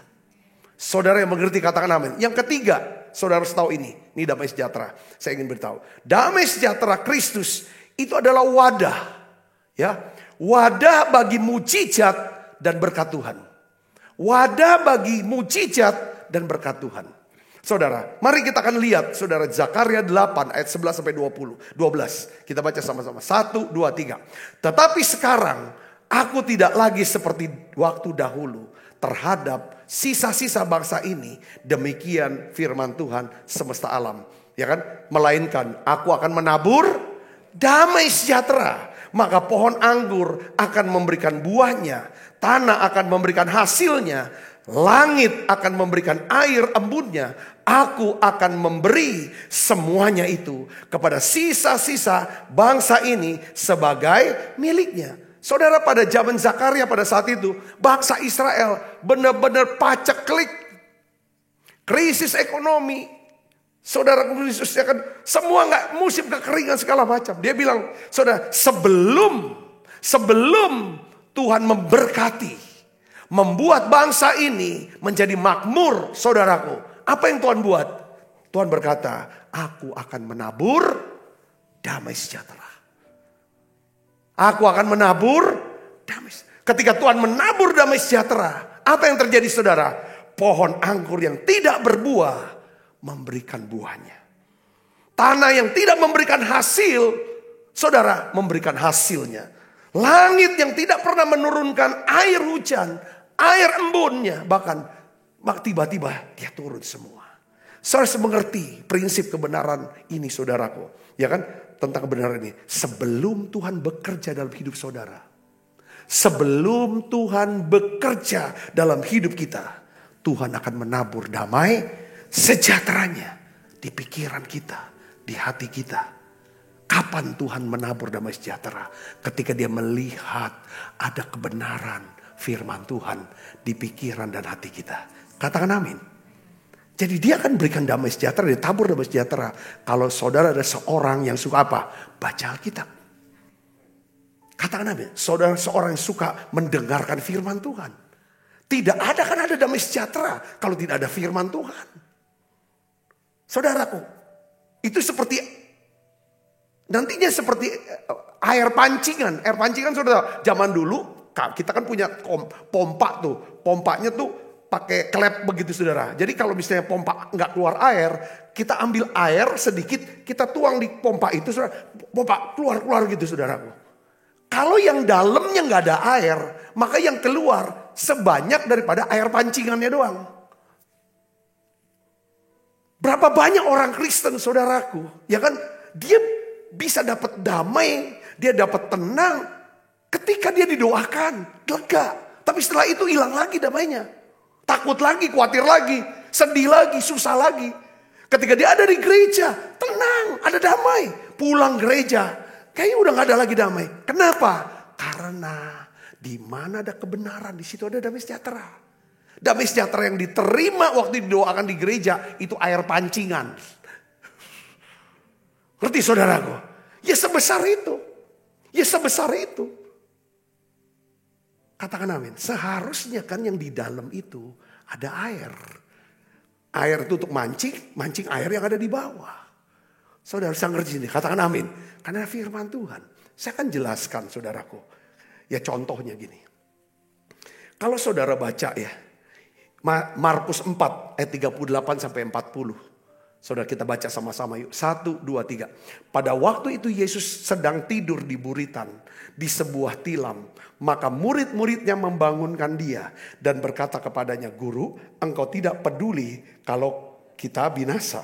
Saudara yang mengerti katakan amin. Yang ketiga, saudara harus tahu ini damai sejahtera. Saya ingin beritahu, damai sejahtera Kristus itu adalah wadah, ya. Wadah bagi mujizat dan berkat Tuhan. Wadah bagi mujizat dan berkat Tuhan. Saudara, mari kita akan lihat saudara Zakaria 8 ayat 11 sampai 12. Kita baca sama-sama. 1, 2, 3. Tetapi sekarang aku tidak lagi seperti waktu dahulu terhadap sisa-sisa bangsa ini. Demikian firman Tuhan semesta alam. Ya kan? Melainkan aku akan menabur damai sejahtera. Maka pohon anggur akan memberikan buahnya, tanah akan memberikan hasilnya, langit akan memberikan air embunnya. Aku akan memberi semuanya itu kepada sisa-sisa bangsa ini sebagai miliknya. Saudara, pada zaman Zakaria pada saat itu, bangsa Israel benar-benar paceklik, krisis ekonomi. Saudara Yesus ya kan, semua nggak musim kekeringan segala macam. Dia bilang, saudara, sebelum Tuhan memberkati, membuat bangsa ini menjadi makmur, saudaraku, apa yang Tuhan buat? Tuhan berkata, aku akan menabur damai sejahtera. Aku akan menabur damai. Ketika Tuhan menabur damai sejahtera, apa yang terjadi saudara? Pohon anggur yang tidak berbuah memberikan buahnya. Tanah yang tidak memberikan hasil, saudara, memberikan hasilnya. Langit yang tidak pernah menurunkan air hujan, air embunnya, bahkan tiba-tiba dia turun semua. Saudara mengerti prinsip kebenaran ini saudaraku. Ya kan? Tentang kebenaran ini. Sebelum Tuhan bekerja dalam hidup saudara. Sebelum Tuhan bekerja dalam hidup kita. Tuhan akan menabur damai sejahteranya di pikiran kita, di hati kita. Kapan Tuhan menabur damai sejahtera? Ketika dia melihat ada kebenaran firman Tuhan di pikiran dan hati kita. Katakan amin. Jadi dia akan berikan damai sejahtera, dia tabur damai sejahtera. Kalau saudara ada seorang yang suka apa? Baca Alkitab. Katakan amin. Saudara seorang yang suka mendengarkan firman Tuhan. Tidak ada kan ada damai sejahtera kalau tidak ada firman Tuhan. Saudaraku, itu nantinya seperti air pancingan. Air pancingan saudara, zaman dulu kita kan punya pompa tuh. Pompanya tuh pakai klep begitu saudara. Jadi kalau misalnya pompa nggak keluar air, kita ambil air sedikit, kita tuang di pompa itu saudara. Pompa keluar gitu saudaraku. Kalau yang dalamnya nggak ada air, maka yang keluar sebanyak daripada air pancingannya doang. Berapa banyak orang Kristen saudaraku, ya kan? Dia bisa dapat damai, dia dapat tenang ketika dia didoakan, lega. Tapi setelah itu hilang lagi damainya. Takut lagi, khawatir lagi, sedih lagi, susah lagi. Ketika dia ada di gereja, tenang, ada damai. Pulang gereja, kayaknya udah gak ada lagi damai. Kenapa? Karena di mana ada kebenaran, di situ ada damai sejahtera. Damai sejahtera yang diterima waktu didoakan di gereja, itu air pancingan. Ngerti saudaraku? Ya sebesar itu. Ya sebesar itu. Katakan amin. Seharusnya kan yang di dalam itu ada air. Air itu untuk mancing air yang ada di bawah. Saudara bisa ngerti ini. Katakan amin. Karena firman Tuhan. Saya akan jelaskan saudaraku. Ya contohnya gini. Kalau saudara baca ya. Markus 4 ayat 38 sampai 40. Saudara kita baca sama-sama yuk. 1, 2, 3. Pada waktu itu Yesus sedang tidur di buritan. Di sebuah tilam. Maka murid-muridnya membangunkan dia. Dan berkata kepadanya, Guru, engkau tidak peduli kalau kita binasa.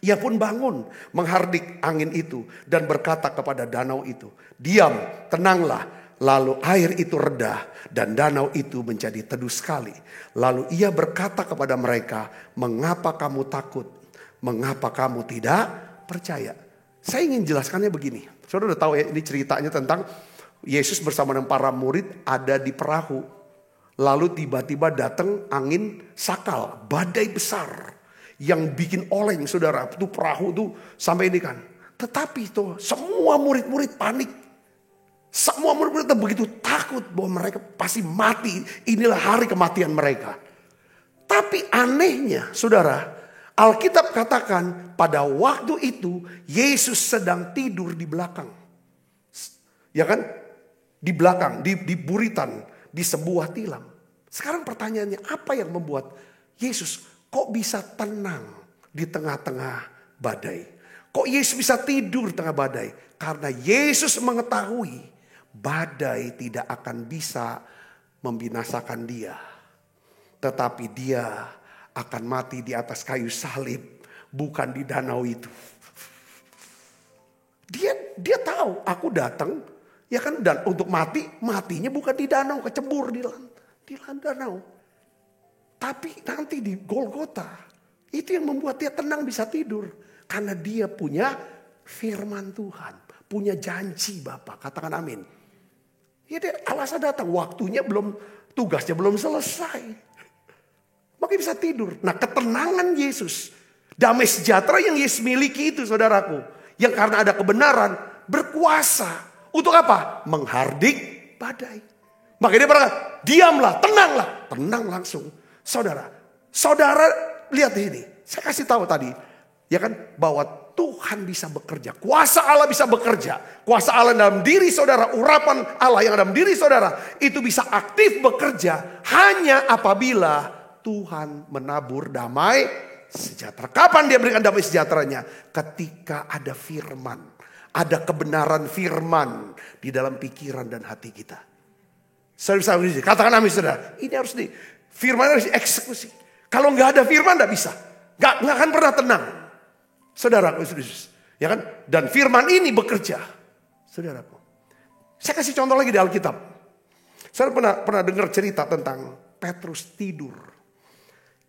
Ia pun bangun menghardik angin itu. Dan berkata kepada danau itu, diam, tenanglah. Lalu air itu reda dan danau itu menjadi teduh sekali. Lalu ia berkata kepada mereka, mengapa kamu takut? Mengapa kamu tidak percaya? Saya ingin jelaskannya begini. Saudara udah tahu ya, ini ceritanya tentang Yesus bersama dengan para murid ada di perahu. Lalu tiba-tiba datang angin sakal, badai besar. Yang bikin oleng saudara, itu perahu tuh sampai ini kan. Tetapi itu semua murid-murid panik. Semua murid-murid begitu takut bahwa mereka pasti mati. Inilah hari kematian mereka. Tapi anehnya saudara, Alkitab katakan pada waktu itu Yesus sedang tidur di belakang. Ya kan? Di belakang, di buritan, di sebuah tilam. Sekarang pertanyaannya, apa yang membuat Yesus kok bisa tenang di tengah-tengah badai? Kok Yesus bisa tidur di tengah badai? Karena Yesus mengetahui badai tidak akan bisa membinasakan dia. Tetapi dia akan mati di atas kayu salib, bukan di danau itu. Dia tahu aku datang, ya kan, dan untuk matinya bukan di danau, kecebur di danau. Tapi nanti di Golgota, itu yang membuat dia tenang bisa tidur. Karena dia punya firman Tuhan, punya janji Bapa. Katakan amin. Ya dia alasan datang, waktunya belum, tugasnya belum selesai. Makanya bisa tidur. Nah ketenangan Yesus, damai sejahtera yang Yesus miliki itu saudaraku. Yang karena ada kebenaran, berkuasa. Untuk apa? Menghardik badai. Makanya dia berkata, diamlah, tenanglah. Tenang langsung. Saudara lihat ini. Saya kasih tahu tadi. Ya kan? Bahwa Tuhan bisa bekerja. Kuasa Allah bisa bekerja. Kuasa Allah dalam diri saudara, urapan Allah yang dalam diri saudara, itu bisa aktif bekerja hanya apabila Tuhan menabur damai sejahtera. Kapan dia berikan damai sejahteranya? Ketika ada firman. Ada kebenaran firman di dalam pikiran dan hati kita. Saudara, katakan amin saudara. Ini harus firman harus dieksekusi. Kalau nggak ada firman nggak bisa. Nggak akan pernah tenang. Saudara, ya kan? Dan firman ini bekerja. Saudaraku. Saya kasih contoh lagi di Alkitab. Saya pernah dengar cerita tentang Petrus tidur.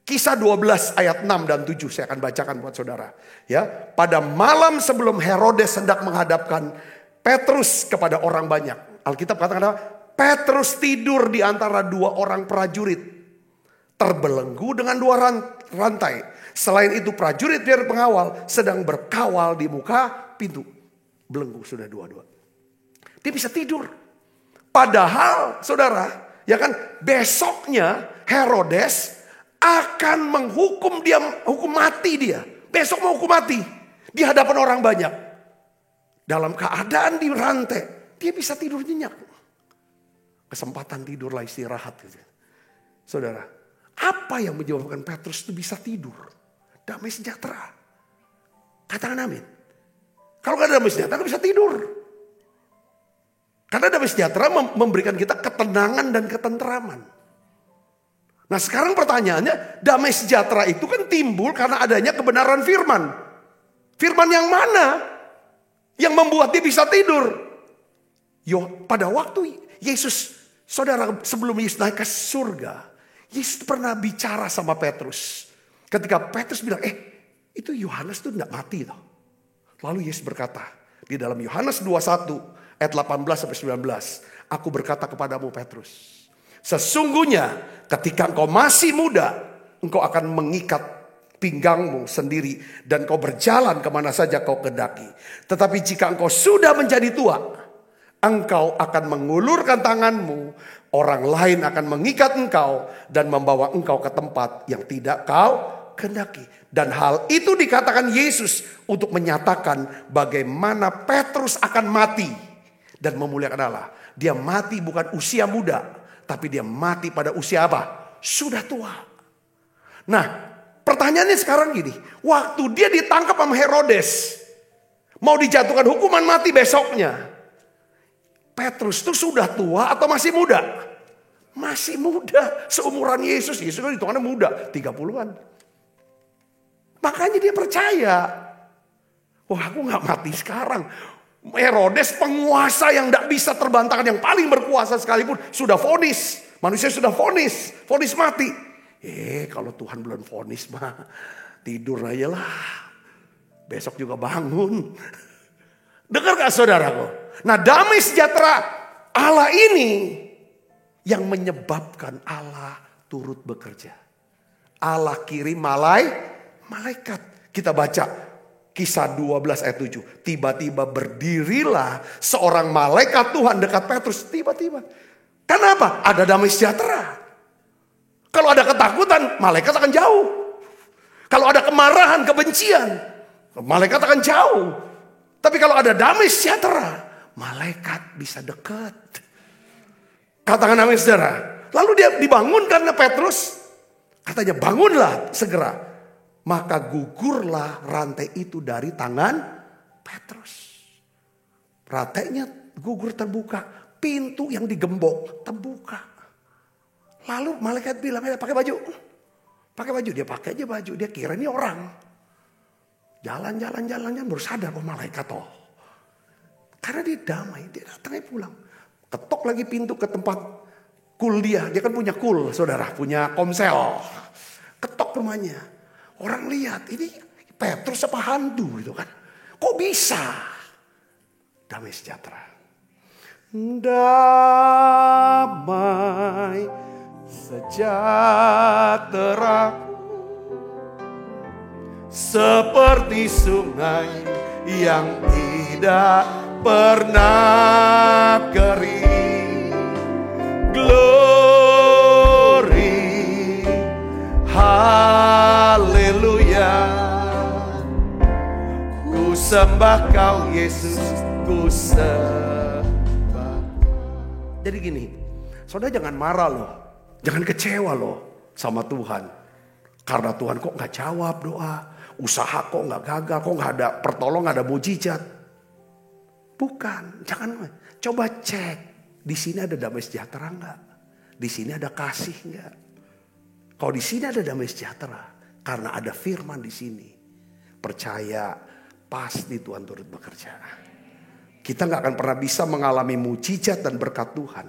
Kisah 12 ayat 6 dan 7 saya akan bacakan buat saudara. Ya, pada malam sebelum Herodes hendak menghadapkan Petrus kepada orang banyak. Alkitab katakan Petrus tidur di antara dua orang prajurit. Terbelenggu dengan dua rantai. Selain itu prajurit dari pengawal sedang berkawal di muka pintu. Belenggu sudah dua-dua. Dia bisa tidur. Padahal saudara, ya kan, besoknya Herodes akan menghukum dia, hukum mati dia. Besok mau hukum mati di hadapan orang banyak. Dalam keadaan di rantai, dia bisa tidur nyenyak. Kesempatan tidurlah, istirahat gitu. Saudara, apa yang menyebabkan Petrus itu bisa tidur? Damai sejahtera. Katakan amin. Kalau gak ada damai sejahtera gak bisa tidur. Karena damai sejahtera memberikan kita ketenangan dan ketenteraman. Nah sekarang pertanyaannya, damai sejahtera itu kan timbul karena adanya kebenaran firman. Firman yang mana? Yang membuat dia bisa tidur. Pada waktu Yesus, saudara, sebelum Yesus naik ke surga, Yesus pernah bicara sama Petrus. Ketika Petrus bilang, itu Yohanes tuh enggak mati toh. Lalu Yesus berkata, di dalam Yohanes 21 ayat 18-19, aku berkata kepadamu Petrus, sesungguhnya ketika engkau masih muda, engkau akan mengikat pinggangmu sendiri dan kau berjalan kemana saja kau kehendaki. Tetapi jika engkau sudah menjadi tua, engkau akan mengulurkan tanganmu, orang lain akan mengikat engkau dan membawa engkau ke tempat yang tidak kau kehendaki. Dan hal itu dikatakan Yesus untuk menyatakan bagaimana Petrus akan mati dan memuliakan Allah. Dia mati bukan usia muda, tapi dia mati pada usia apa? Sudah tua. Nah, pertanyaannya sekarang gini, waktu dia ditangkap sama Herodes, mau dijatuhkan hukuman mati besoknya, Petrus itu sudah tua atau masih muda? Masih muda, seumuran Yesus. Yesus kan hitungannya muda, 30-an. Makanya dia percaya. Wah, aku gak mati sekarang. Herodes penguasa yang gak bisa terbantahkan, yang paling berkuasa sekalipun, sudah vonis. Manusia sudah vonis mati. Kalau Tuhan belum vonis mah tidur aja lah. Besok juga bangun. Dengar gak saudaraku? Nah, damai sejahtera Allah ini yang menyebabkan Allah turut bekerja. Allah kirim malaikat. Kita baca Kisah 12 ayat 7. Tiba-tiba berdirilah seorang malaikat Tuhan dekat Petrus. Tiba-tiba. Kenapa? Ada damai sejahtera. Kalau ada ketakutan, malaikat akan jauh. Kalau ada kemarahan, kebencian, malaikat akan jauh. Tapi kalau ada damai sejahtera, malaikat bisa dekat. Katakan amin saudara. Lalu dia dibangun karena Petrus. Katanya bangunlah segera. Maka gugurlah rantai itu dari tangan Petrus. Rantainya gugur terbuka. Pintu yang digembok terbuka. Lalu malaikat bilang, pakai baju. Pakai baju. Dia pakai aja baju. Dia kira ini orang. Jalan baru sadar, malaikat toh. Karena dia damai, dia datangnya pulang. Ketok lagi pintu ke tempat kul dia. Dia kan punya kul, saudara, punya komsel. Ketok rumahnya. Orang lihat, ini Petrus apa hantu gitu kan. Kok bisa? Damai sejahtera. Damai sejahtera seperti sungai yang tidak pernah kering. Glory, haleluya. sembah Kau Yesus, ku sembah. Jadi gini, saudara jangan marah loh, jangan kecewa loh sama Tuhan. Karena Tuhan kok gak jawab doa, usaha kok gak gagal, kok gak ada pertolongan, gak ada mujizat. Bukan, jangan. Coba cek, di sini ada damai sejahtera enggak? Di sini ada kasih enggak? Kalau di sini ada damai sejahtera, karena ada firman di sini, percaya pasti Tuhan turut bekerja. Kita nggak akan pernah bisa mengalami mujizat dan berkat Tuhan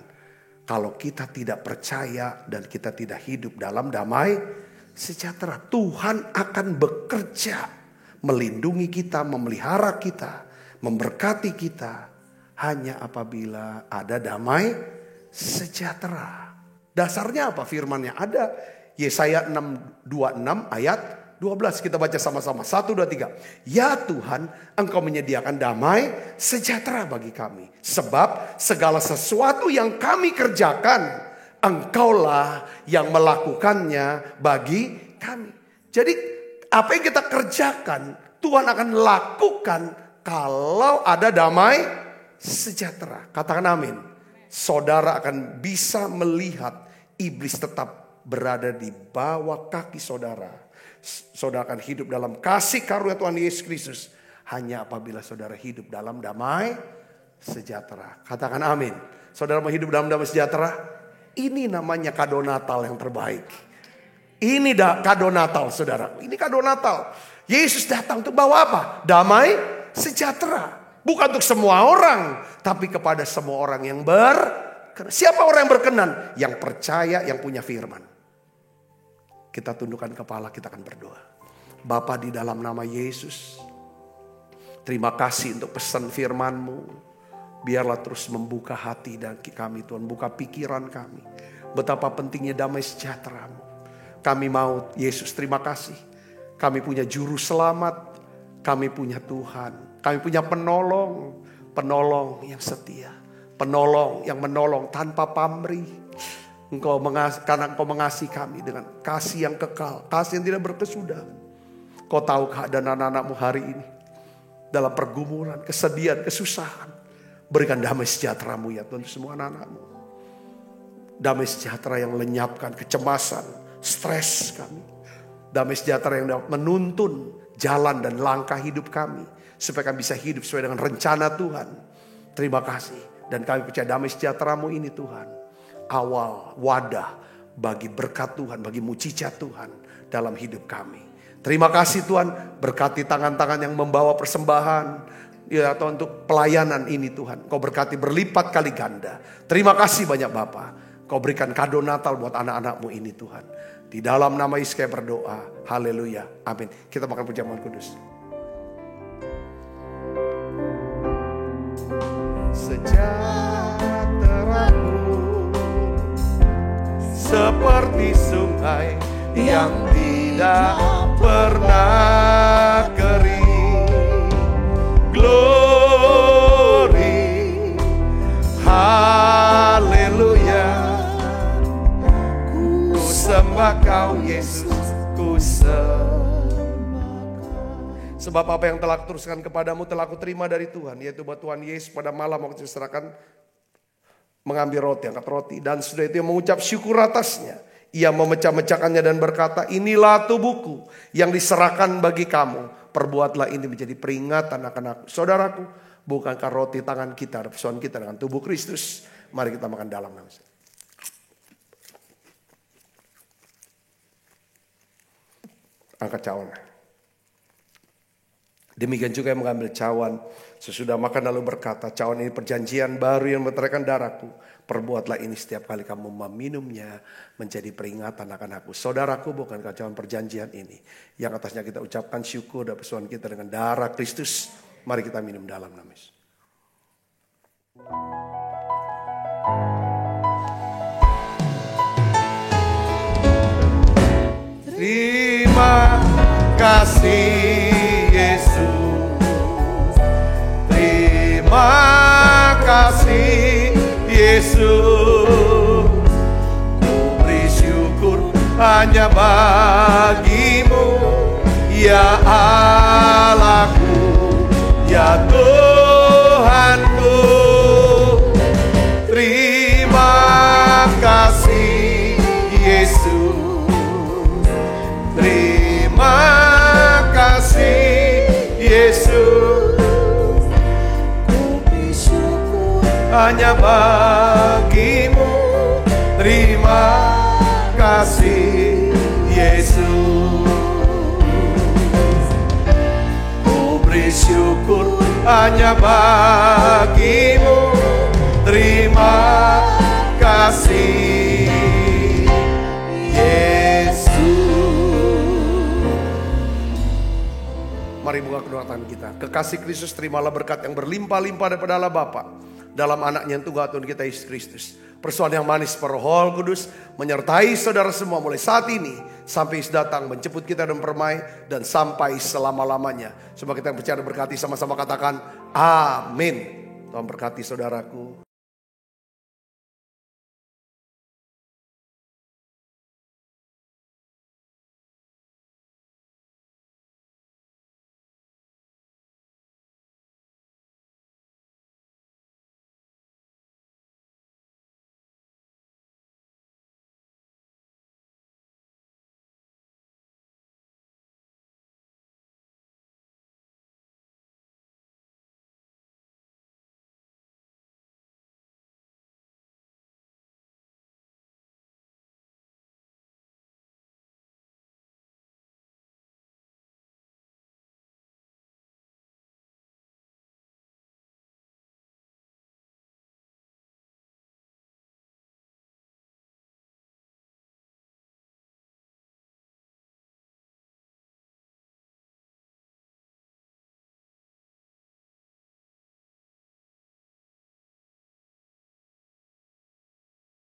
kalau kita tidak percaya dan kita tidak hidup dalam damai sejahtera. Tuhan akan bekerja, melindungi kita, memelihara kita, memberkati kita hanya apabila ada damai sejahtera. Dasarnya apa? Firmannya ada. Yesaya 6:26 ayat 12. Kita baca sama-sama. 1, 2, 3. Ya Tuhan, Engkau menyediakan damai sejahtera bagi kami. Sebab segala sesuatu yang kami kerjakan, Engkaulah yang melakukannya bagi kami. Jadi apa yang kita kerjakan, Tuhan akan lakukan kalau ada damai sejahtera. Katakan amin. Saudara akan bisa melihat iblis tetap berada di bawah kaki saudara. Saudara akan hidup dalam kasih karunia Tuhan Yesus Kristus hanya apabila saudara hidup dalam damai sejahtera. Katakan amin. Saudara mau hidup dalam damai sejahtera? Ini namanya kado Natal yang terbaik. Ini kado Natal saudara. Ini kado Natal. Yesus datang untuk bawa apa? Damai sejahtera. Bukan untuk semua orang, tapi kepada semua orang yang berkenan. Siapa orang yang berkenan? Yang percaya, yang punya firman. Kita tundukkan kepala, kita akan berdoa. Bapa, di dalam nama Yesus, terima kasih untuk pesan firman-Mu. Biarlah terus membuka hati dan kami Tuhan, buka pikiran kami. Betapa pentingnya damai sejahtera-Mu. Kami mau Yesus, terima kasih. Kami punya juru selamat, kami punya Tuhan. Kami punya penolong, penolong yang setia. Penolong yang menolong tanpa pamrih. Karena Engkau mengasihi kami dengan kasih yang kekal, kasih yang tidak berkesudahan. Kau tahu keadaan anak-anak-Mu hari ini dalam pergumulan, kesedihan, kesusahan. Berikan damai sejahtera-Mu ya Tuhan, semua anak-anak-Mu. Damai sejahtera yang lenyapkan kecemasan, stres kami. Damai sejahtera yang dapat menuntun jalan dan langkah hidup kami, supaya kami bisa hidup sesuai dengan rencana Tuhan. Terima kasih. Dan kami percaya damai sejahtera-Mu ini Tuhan, awal wadah bagi berkat Tuhan, bagi mujizat Tuhan dalam hidup kami. Terima kasih Tuhan, berkati tangan-tangan yang membawa persembahan ya Tuhan, untuk pelayanan ini Tuhan. Kau berkati berlipat kali ganda. Terima kasih banyak Bapa. Kau berikan kado Natal buat anak-anak-Mu ini Tuhan. Di dalam nama Yesus kami berdoa. Haleluya. Amin. Kita makan perjamuan kudus. Sejahteraku seperti sungai yang tidak pernah kering. Glory, haleluya. Ku sembah Kau Yesus, ku sembah. Sebab apa yang telah kuteruskan kepadamu telah kuterima dari Tuhan, yaitu bahwa Tuhan Yesus pada malam waktu diserahkan mengambil roti, angkat roti, dan sudah itu mengucap syukur atasnya. Ia memecah-mecahkannya dan berkata, inilah tubuhku yang diserahkan bagi kamu. Perbuatlah ini menjadi peringatan akan aku. Saudaraku, bukankah roti tangan kita, persaudaraan kita dengan tubuh Kristus? Mari kita makan dalam nama Yesus. Angkat cawan. Demikian juga yang mengambil cawan sesudah makan lalu berkata, cawan ini perjanjian baru yang meteraikan darahku. Perbuatlah ini setiap kali kamu meminumnya menjadi peringatan akan aku. Saudaraku, bukankah cawan perjanjian ini yang atasnya kita ucapkan syukur dan persaudaraan kita dengan darah Kristus. Mari kita minum dalam nama Yesus. Terima kasih Yesus, terima kasih Yesus. Ku beri syukur hanya bagimu, ya Allahku. ya Tuhanku. Terima kasih Yesus, terima kasih Yesus. Ku bersyukur hanya bagimu. Terima kasih Yesus. Ku bersyukur hanya bagimu. Terima kasih Yesus. Mari buka kedua tangan kita. Kekasih Kristus, terimalah berkat yang berlimpah-limpah daripada Allah Bapa dalam anaknya yang tunggal Tuhan kita Yesus Kristus. Persoalan yang manis Roh Kudus menyertai saudara semua mulai saat ini sampai Yesus datang menjemput kita dan permai dan sampai selama-lamanya. Semua kita yang percaya dan berkati sama-sama katakan amin. Tuhan berkati saudaraku.